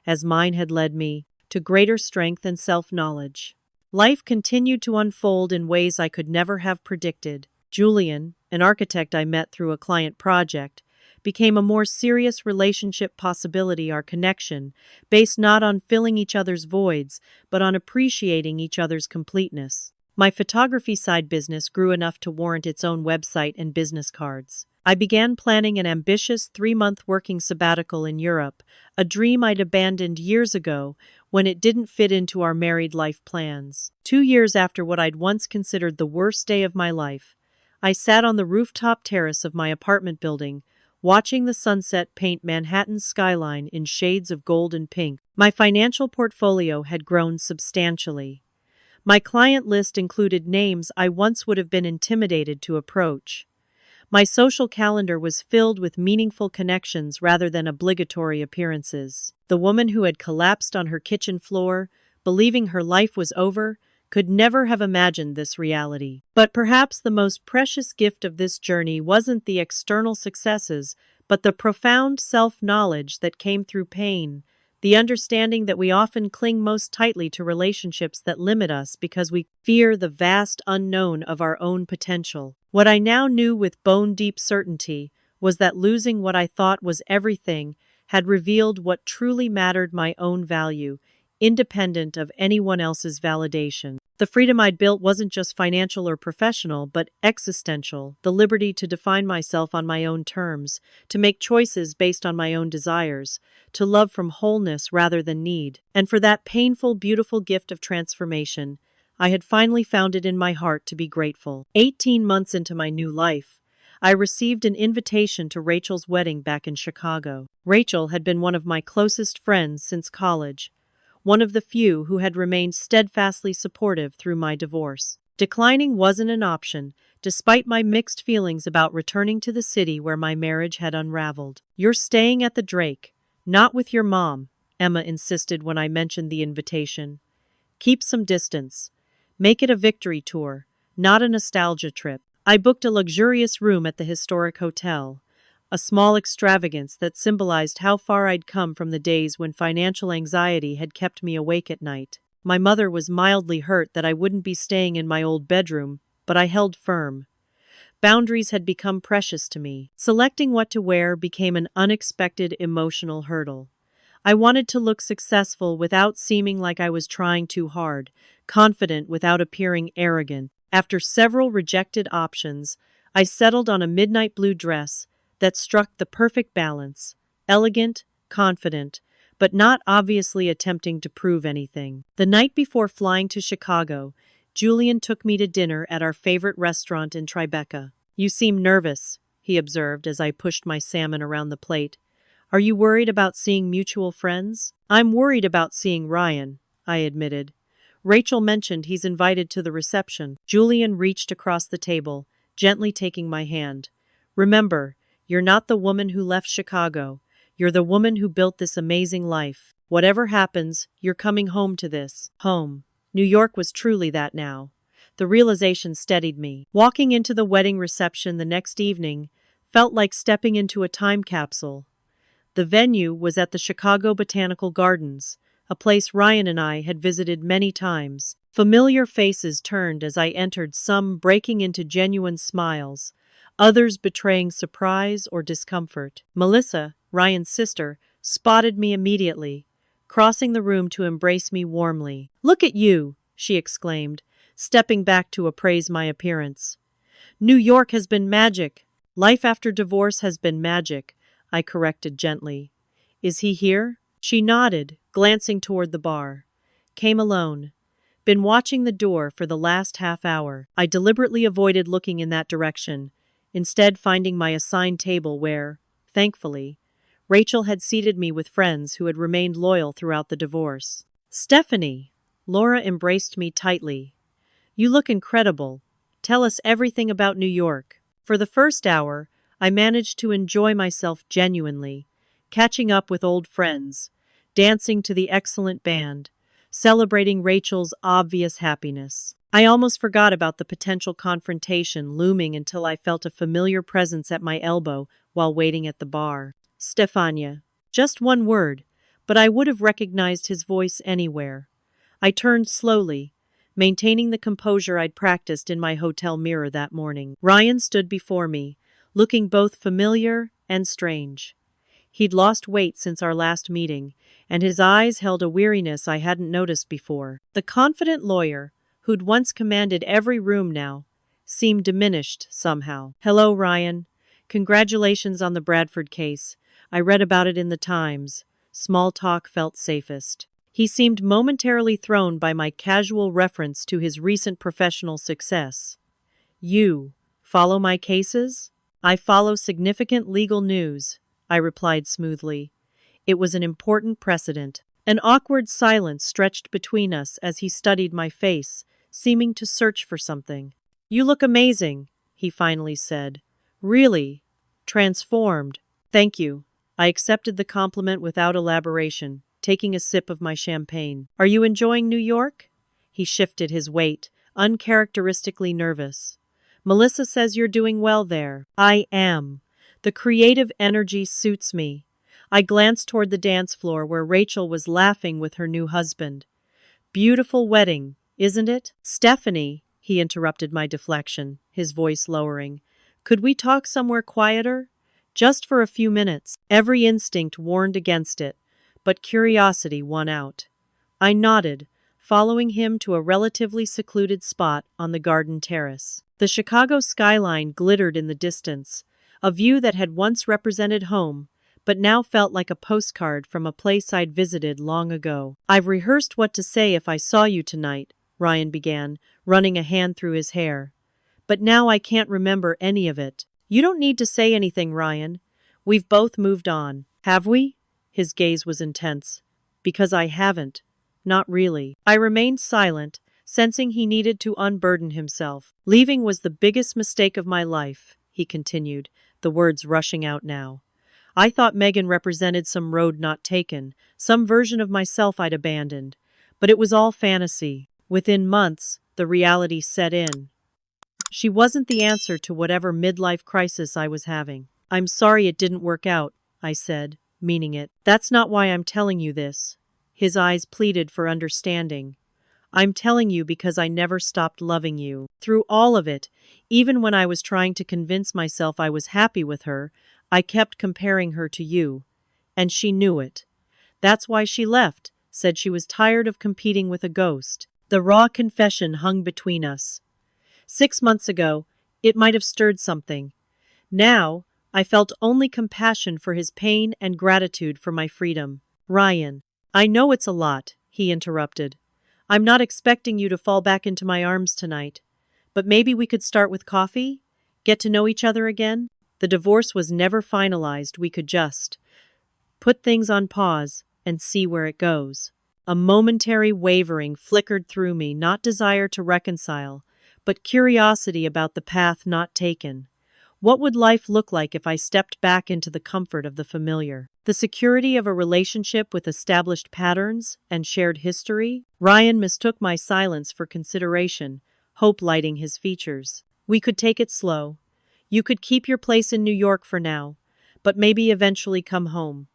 as mine had led me, to greater strength and self-knowledge. Life continued to unfold in ways I could never have predicted. Julian, an architect I met through a client project, became a more serious relationship possibility. Our connection, based not on filling each other's voids, but on appreciating each other's completeness. My photography side business grew enough to warrant its own website and business cards. I began planning an ambitious 3-month working sabbatical in Europe, a dream I'd abandoned years ago when it didn't fit into our married life plans. 2 years after what I'd once considered the worst day of my life, I sat on the rooftop terrace of my apartment building, watching the sunset paint Manhattan's skyline in shades of gold and pink. My financial portfolio had grown substantially. My client list included names I once would have been intimidated to approach. My social calendar was filled with meaningful connections rather than obligatory appearances. The woman who had collapsed on her kitchen floor, believing her life was over, could never have imagined this reality. But perhaps the most precious gift of this journey wasn't the external successes, but the profound self-knowledge that came through pain, the understanding that we often cling most tightly to relationships that limit us because we fear the vast unknown of our own potential. What I now knew with bone-deep certainty was that losing what I thought was everything had revealed what truly mattered: my own value, independent of anyone else's validation. The freedom I'd built wasn't just financial or professional, but existential, the liberty to define myself on my own terms, to make choices based on my own desires, to love from wholeness rather than need. And for that painful, beautiful gift of transformation, I had finally found it in my heart to be grateful. 18 months into my new life, I received an invitation to Rachel's wedding back in Chicago. Rachel had been one of my closest friends since college, one of the few who had remained steadfastly supportive through my divorce. Declining wasn't an option, despite my mixed feelings about returning to the city where my marriage had unraveled. "You're staying at the Drake, not with your mom," Emma insisted when I mentioned the invitation. "Keep some distance. Make it a victory tour, not a nostalgia trip." I booked a luxurious room at the historic hotel, a small extravagance that symbolized how far I'd come from the days when financial anxiety had kept me awake at night. My mother was mildly hurt that I wouldn't be staying in my old bedroom, but I held firm. Boundaries had become precious to me. Selecting what to wear became an unexpected emotional hurdle. I wanted to look successful without seeming like I was trying too hard, confident without appearing arrogant. After several rejected options, I settled on a midnight blue dress that struck the perfect balance, elegant, confident, but not obviously attempting to prove anything. The night before flying to Chicago, Julian took me to dinner at our favorite restaurant in Tribeca. "You seem nervous," he observed as I pushed my salmon around the plate. "Are you worried about seeing mutual friends?" "I'm worried about seeing Ryan," I admitted. "Rachel mentioned he's invited to the reception." Julian reached across the table, gently taking my hand. "Remember, you're not the woman who left Chicago. You're the woman who built this amazing life. Whatever happens, you're coming home to this. Home." New York was truly that now. The realization steadied me. Walking into the wedding reception the next evening felt like stepping into a time capsule. The venue was at the Chicago Botanical Gardens, a place Ryan and I had visited many times. Familiar faces turned as I entered, some breaking into genuine smiles, others betraying surprise or discomfort. Melissa, Ryan's sister, spotted me immediately, crossing the room to embrace me warmly. "Look at you!" she exclaimed, stepping back to appraise my appearance. "New York has been magic." "Life after divorce has been magic," I corrected gently. "Is he here?" She nodded, glancing toward the bar. "Came alone. Been watching the door for the last half hour." I deliberately avoided looking in that direction, instead finding my assigned table where, thankfully, Rachel had seated me with friends who had remained loyal throughout the divorce. "Stephanie!" Laura embraced me tightly. "You look incredible. Tell us everything about New York." For the first hour, I managed to enjoy myself genuinely, catching up with old friends, dancing to the excellent band, celebrating Rachel's obvious happiness. I almost forgot about the potential confrontation looming until I felt a familiar presence at my elbow while waiting at the bar. "Stefania." Just one word, but I would have recognized his voice anywhere. I turned slowly, maintaining the composure I'd practiced in my hotel mirror that morning. Ryan stood before me, looking both familiar and strange. He'd lost weight since our last meeting, and his eyes held a weariness I hadn't noticed before. The confident lawyer, who'd once commanded every room now, seemed diminished somehow. "Hello, Ryan. Congratulations on the Bradford case. I read about it in the Times." Small talk felt safest. He seemed momentarily thrown by my casual reference to his recent professional success. "You follow my cases?" "I follow significant legal news," I replied smoothly. It was an important precedent. An awkward silence stretched between us as he studied my face, seeming to search for something. "You look amazing," he finally said. "Really transformed." "Thank you." I accepted the compliment without elaboration, taking a sip of my champagne. "Are you enjoying New York?" He shifted his weight, uncharacteristically nervous. "Melissa says you're doing well there." "I am. The creative energy suits me." I glanced toward the dance floor where Rachel was laughing with her new husband. "Beautiful wedding, isn't it?" "Stephanie," he interrupted my deflection, his voice lowering. "Could we talk somewhere quieter? Just for a few minutes." Every instinct warned against it, but curiosity won out. I nodded, following him to a relatively secluded spot on the garden terrace. The Chicago skyline glittered in the distance, a view that had once represented home, but now felt like a postcard from a place I'd visited long ago. "I've rehearsed what to say if I saw you tonight," Ryan began, running a hand through his hair. "But now I can't remember any of it." "You don't need to say anything, Ryan. We've both moved on." "Have we?" His gaze was intense. "Because I haven't. Not really. I remained silent, sensing he needed to unburden himself. Leaving was the biggest mistake of my life, he continued, the words rushing out now. I thought Megan represented some road not taken, some version of myself I'd abandoned. But it was all fantasy. Within months, the reality set in. She wasn't the answer to whatever midlife crisis I was having. I'm sorry it didn't work out, I said, meaning it. That's not why I'm telling you this. His eyes pleaded for understanding. I'm telling you because I never stopped loving you. Through all of it, even when I was trying to convince myself I was happy with her, I kept comparing her to you. And she knew it. That's why she left, said she was tired of competing with a ghost. The raw confession hung between us. 6 months ago, it might have stirred something. Now, I felt only compassion for his pain and gratitude for my freedom. Ryan, I know it's a lot, he interrupted. I'm not expecting you to fall back into my arms tonight. But maybe we could start with coffee? Get to know each other again? The divorce was never finalized, we could just put things on pause and see where it goes. A momentary wavering flickered through me, not desire to reconcile, but curiosity about the path not taken. What would life look like if I stepped back into the comfort of the familiar? The security of a relationship with established patterns and shared history? Ryan mistook my silence for consideration, hope lighting his features. We could take it slow. You could keep your place in New York for now, but maybe eventually come home.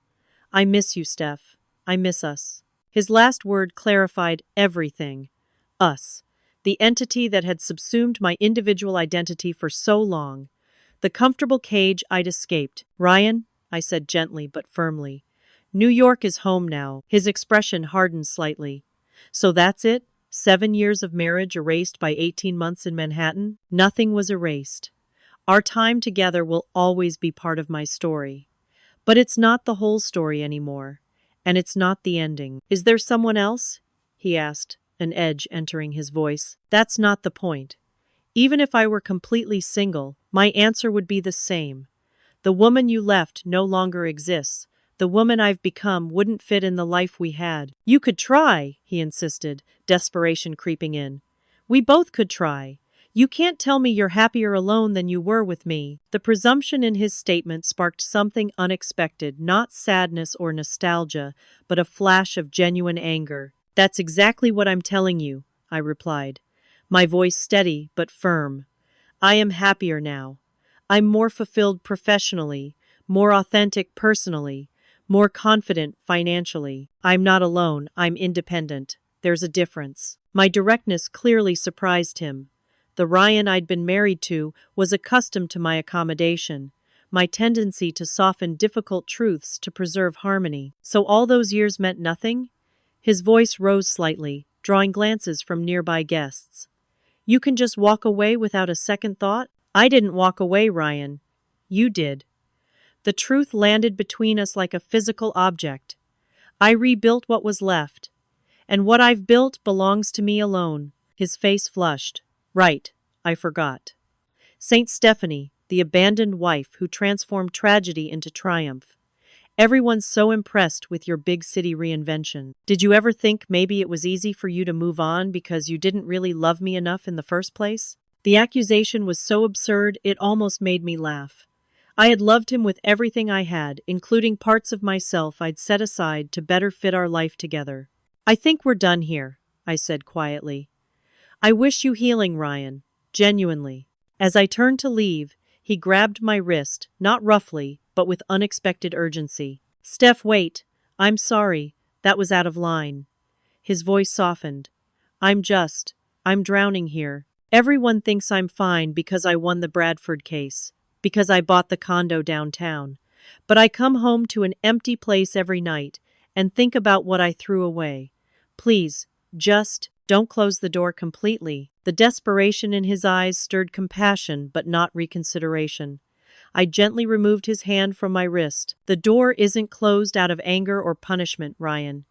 I miss you, Steph. I miss us. His last word clarified everything. Us. The entity that had subsumed my individual identity for so long. The comfortable cage I'd escaped. Ryan, I said gently but firmly. New York is home now. His expression hardened slightly. So that's it? 7 years of marriage erased by 18 months in Manhattan? Nothing was erased. Our time together will always be part of my story. But it's not the whole story anymore. And it's not the ending. Is there someone else? He asked, an edge entering his voice. That's not the point. Even if I were completely single, my answer would be the same. The woman you left no longer exists. The woman I've become wouldn't fit in the life we had. You could try, he insisted, desperation creeping in. We both could try. You can't tell me you're happier alone than you were with me. The presumption in his statement sparked something unexpected, not sadness or nostalgia, but a flash of genuine anger. That's exactly what I'm telling you, I replied, my voice steady but firm. I am happier now. I'm more fulfilled professionally, more authentic personally, more confident financially. I'm not alone, I'm independent. There's a difference. My directness clearly surprised him. The Ryan I'd been married to was accustomed to my accommodation, my tendency to soften difficult truths to preserve harmony. So all those years meant nothing? His voice rose slightly, drawing glances from nearby guests. You can just walk away without a second thought? I didn't walk away, Ryan. You did. The truth landed between us like a physical object. I rebuilt what was left. And what I've built belongs to me alone. His face flushed. Right, I forgot. Saint Stephanie, the abandoned wife who transformed tragedy into triumph. Everyone's so impressed with your big city reinvention. Did you ever think maybe it was easy for you to move on because you didn't really love me enough in the first place? The accusation was so absurd it almost made me laugh. I had loved him with everything I had, including parts of myself I'd set aside to better fit our life together. I think we're done here, I said quietly. I wish you healing, Ryan. Genuinely. As I turned to leave, he grabbed my wrist, not roughly, but with unexpected urgency. Steph, wait. I'm sorry. That was out of line. His voice softened. I'm drowning here. Everyone thinks I'm fine because I won the Bradford case, because I bought the condo downtown. But I come home to an empty place every night and think about what I threw away. Please, just don't close the door completely. The desperation in his eyes stirred compassion but not reconsideration. I gently removed his hand from my wrist. The door isn't closed out of anger or punishment, Ryan.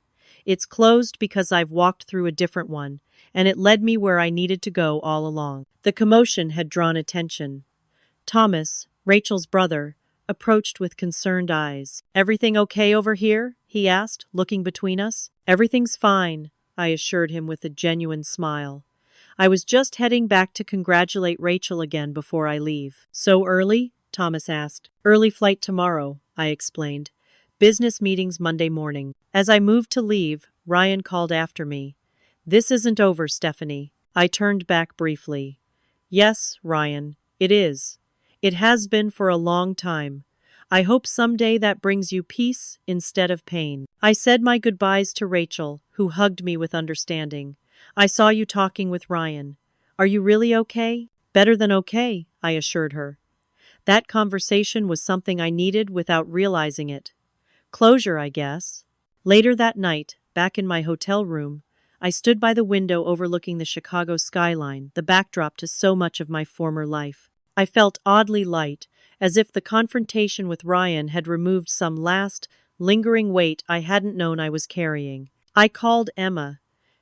It's closed because I've walked through a different one, and it led me where I needed to go all along. The commotion had drawn attention. Thomas, Rachel's brother, approached with concerned eyes. Everything okay over here? He asked, looking between us. Everything's fine, I assured him with a genuine smile. I was just heading back to congratulate Rachel again before I leave. So early? Thomas asked. Early flight tomorrow, I explained. Business meetings Monday morning. As I moved to leave, Ryan called after me. This isn't over, Stephanie. I turned back briefly. Yes, Ryan, it is. It has been for a long time. I hope someday that brings you peace instead of pain. I said my goodbyes to Rachel, who hugged me with understanding. I saw you talking with Ryan. Are you really okay? Better than okay, I assured her. That conversation was something I needed without realizing it. Closure, I guess. Later that night, back in my hotel room, I stood by the window overlooking the Chicago skyline, the backdrop to so much of my former life. I felt oddly light, as if the confrontation with Ryan had removed some last, lingering weight I hadn't known I was carrying. I called Emma,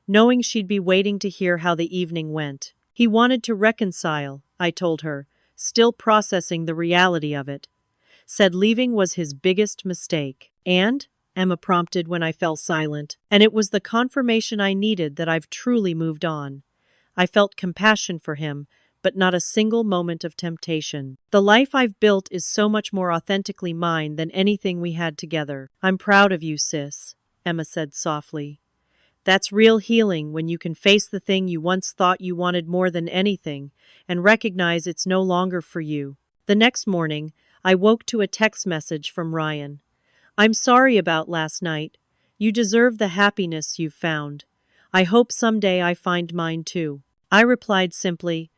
knowing she'd be waiting to hear how the evening went. He wanted to reconcile, I told her, still processing the reality of it. Said leaving was his biggest mistake. And? Emma prompted when I fell silent. And it was the confirmation I needed that I've truly moved on. I felt compassion for him, but not a single moment of temptation. The life I've built is so much more authentically mine than anything we had together. I'm proud of you, sis, Emma said softly. That's real healing when you can face the thing you once thought you wanted more than anything and recognize it's no longer for you. The next morning, I woke to a text message from Ryan. I'm sorry about last night. You deserve the happiness you've found. I hope someday I find mine too. I replied simply,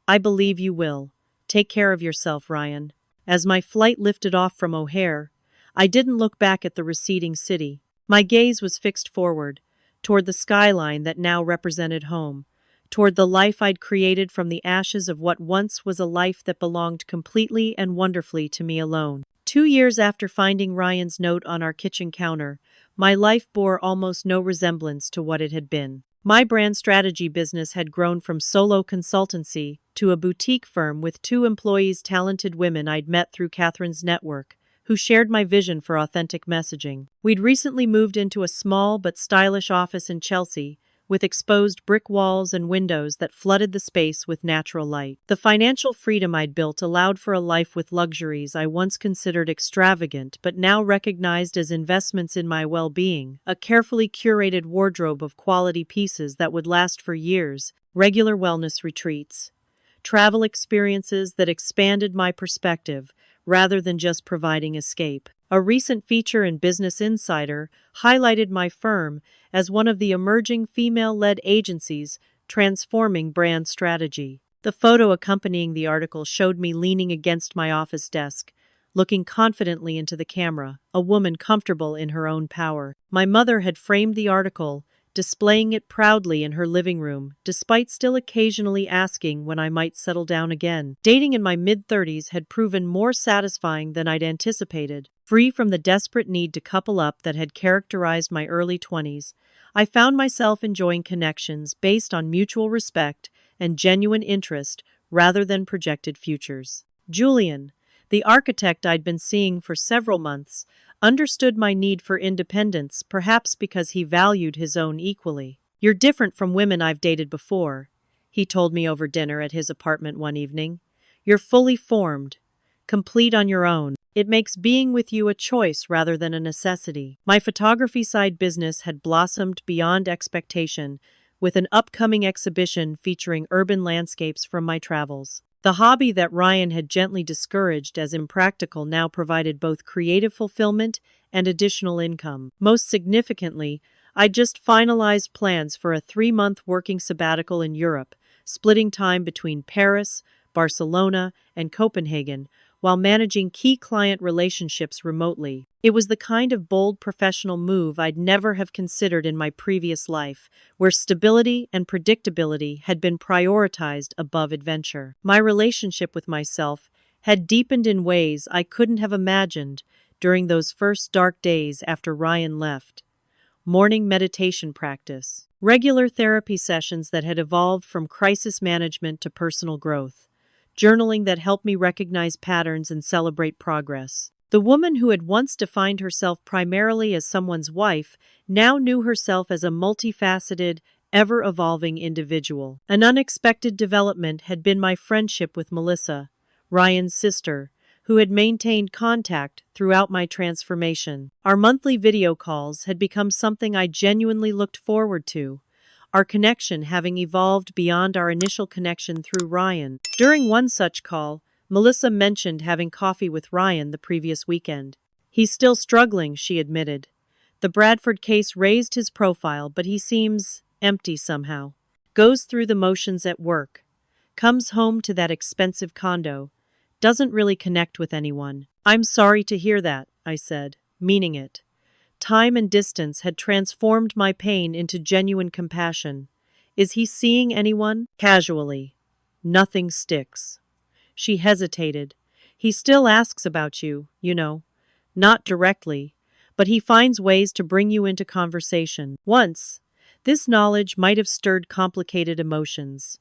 I believe you will. Take care of yourself, Ryan. As my flight lifted off from O'Hare, I didn't look back at the receding city. My gaze was fixed forward, toward the skyline that now represented home, toward the life I'd created from the ashes of what once was a life that belonged completely and wonderfully to me alone. 2 years after finding Ryan's note on our kitchen counter, my life bore almost no resemblance to what it had been. My brand strategy business had grown from solo consultancy to a boutique firm with 2 employees, talented women I'd met through Catherine's network, who shared my vision for authentic messaging. We'd recently moved into a small but stylish office in Chelsea, with exposed brick walls and windows that flooded the space with natural light. The financial freedom I'd built allowed for a life with luxuries I once considered extravagant but now recognized as investments in my well-being, a carefully curated wardrobe of quality pieces that would last for years, regular wellness retreats, travel experiences that expanded my perspective rather than just providing escape. A recent feature in Business Insider highlighted my firm as one of the emerging female-led agencies transforming brand strategy. The photo accompanying the article showed me leaning against my office desk, looking confidently into the camera, a woman comfortable in her own power. My mother had framed the article, displaying it proudly in her living room, despite still occasionally asking when I might settle down again. Dating in my mid-30s had proven more satisfying than I'd anticipated. Free from the desperate need to couple up that had characterized my early 20s, I found myself enjoying connections based on mutual respect and genuine interest rather than projected futures. Julian, the architect I'd been seeing for several months, understood my need for independence, perhaps because he valued his own equally. You're different from women I've dated before, he told me over dinner at his apartment one evening. You're fully formed, complete on your own. It makes being with you a choice rather than a necessity. My photography side business had blossomed beyond expectation, with an upcoming exhibition featuring urban landscapes from my travels. The hobby that Ryan had gently discouraged as impractical now provided both creative fulfillment and additional income. Most significantly, I'd just finalized plans for a 3-month working sabbatical in Europe, splitting time between Paris, Barcelona, and Copenhagen, while managing key client relationships remotely. It was the kind of bold professional move I'd never have considered in my previous life, where stability and predictability had been prioritized above adventure. My relationship with myself had deepened in ways I couldn't have imagined during those first dark days after Ryan left. Morning meditation practice, regular therapy sessions that had evolved from crisis management to personal growth, journaling that helped me recognize patterns and celebrate progress. The woman who had once defined herself primarily as someone's wife now knew herself as a multifaceted, ever-evolving individual. An unexpected development had been my friendship with Melissa, Ryan's sister, who had maintained contact throughout my transformation. Our monthly video calls had become something I genuinely looked forward to, our connection having evolved beyond our initial connection through Ryan. During one such call, Melissa mentioned having coffee with Ryan the previous weekend. "He's still struggling," she admitted. "The Bradford case raised his profile, but he seems empty somehow. Goes through the motions at work. Comes home to that expensive condo. Doesn't really connect with anyone." "I'm sorry to hear that," I said, meaning it. Time and distance had transformed my pain into genuine compassion. "Is he seeing anyone?" Casually. "Nothing sticks." She hesitated. "He still asks about you, you know. Not directly, but he finds ways to bring you into conversation." Once, this knowledge might have stirred complicated emotions.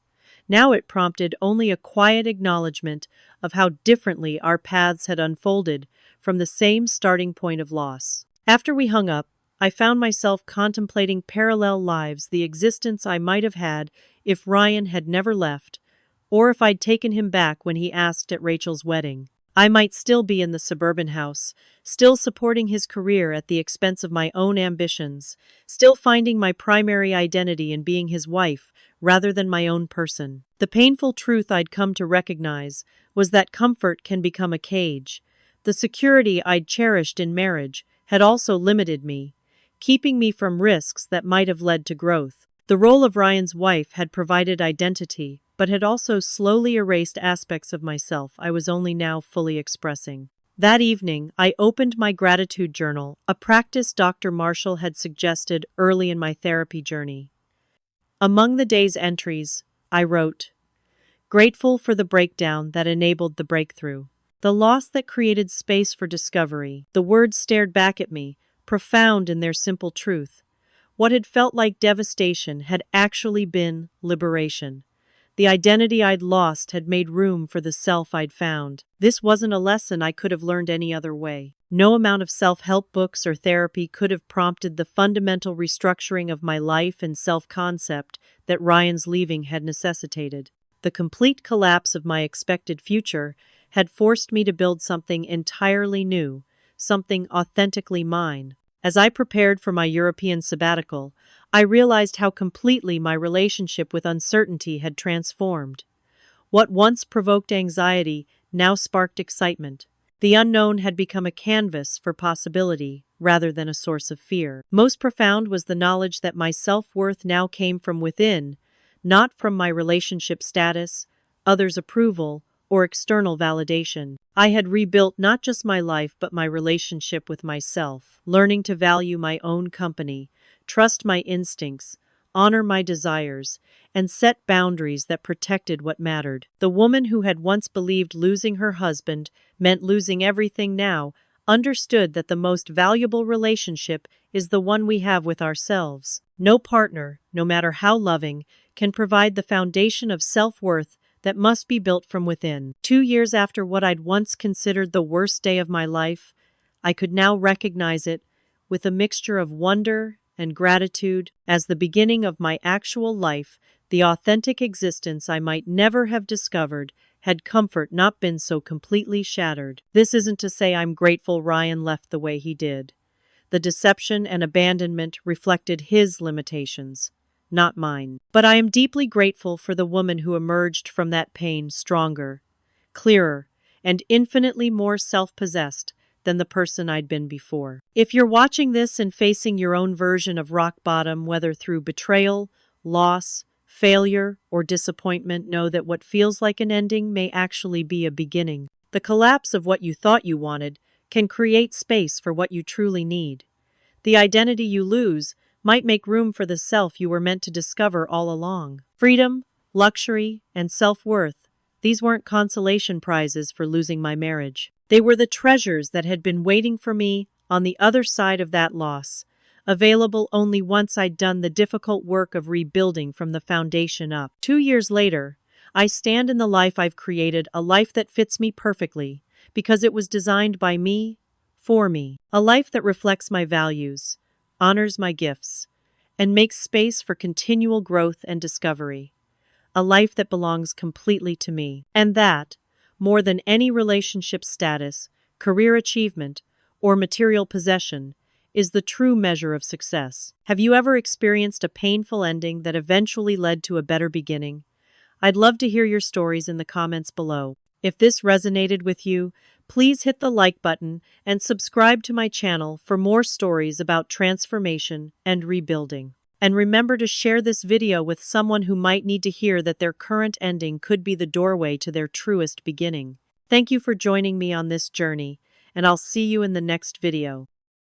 Now it prompted only a quiet acknowledgement of how differently our paths had unfolded from the same starting point of loss. After we hung up, I found myself contemplating parallel lives, the existence I might have had if Ryan had never left, or if I'd taken him back when he asked at Rachel's wedding. I might still be in the suburban house, still supporting his career at the expense of my own ambitions, still finding my primary identity in being his wife rather than my own person. The painful truth I'd come to recognize was that comfort can become a cage. The security I'd cherished in marriage had also limited me, keeping me from risks that might have led to growth. The role of Ryan's wife had provided identity, but had also slowly erased aspects of myself I was only now fully expressing. That evening, I opened my gratitude journal, a practice Dr. Marshall had suggested early in my therapy journey. Among the day's entries, I wrote, "Grateful for the breakdown that enabled the breakthrough. The loss that created space for discovery." The words stared back at me, profound in their simple truth. What had felt like devastation had actually been liberation. The identity I'd lost had made room for the self I'd found. This wasn't a lesson I could have learned any other way. No amount of self-help books or therapy could have prompted the fundamental restructuring of my life and self-concept that Ryan's leaving had necessitated. The complete collapse of my expected future had forced me to build something entirely new, something authentically mine. As I prepared for my European sabbatical, I realized how completely my relationship with uncertainty had transformed. What once provoked anxiety now sparked excitement. The unknown had become a canvas for possibility rather than a source of fear. Most profound was the knowledge that my self-worth now came from within, not from my relationship status, others' approval, or external validation. I had rebuilt not just my life but my relationship with myself, learning to value my own company, trust my instincts, honor my desires, and set boundaries that protected what mattered. The woman who had once believed losing her husband meant losing everything now understood that the most valuable relationship is the one we have with ourselves. No partner, no matter how loving, can provide the foundation of self-worth that must be built from within. 2 years after what I'd once considered the worst day of my life, I could now recognize it with a mixture of wonder and gratitude as the beginning of my actual life. The authentic existence I might never have discovered had comfort not been so completely shattered. This isn't to say I'm grateful Ryan left the way he did. The deception and abandonment reflected his limitations, not mine. But I am deeply grateful for the woman who emerged from that pain stronger, clearer, and infinitely more self-possessed than the person I'd been before. If you're watching this and facing your own version of rock bottom, whether through betrayal, loss, failure, or disappointment, know that what feels like an ending may actually be a beginning. The collapse of what you thought you wanted can create space for what you truly need. The identity you lose might make room for the self you were meant to discover all along. Freedom, luxury, and self-worth. These weren't consolation prizes for losing my marriage. They were the treasures that had been waiting for me on the other side of that loss, available only once I'd done the difficult work of rebuilding from the foundation up. 2 years later, I stand in the life I've created, a life that fits me perfectly, because it was designed by me for me. A life that reflects my values, honors my gifts, and makes space for continual growth and discovery. A life that belongs completely to me. And that, more than any relationship status, career achievement, or material possession, is the true measure of success. Have you ever experienced a painful ending that eventually led to a better beginning? I'd love to hear your stories in the comments below. If this resonated with you, please hit the like button and subscribe to my channel for more stories about transformation and rebuilding. And remember to share this video with someone who might need to hear that their current ending could be the doorway to their truest beginning. Thank you for joining me on this journey, and I'll see you in the next video.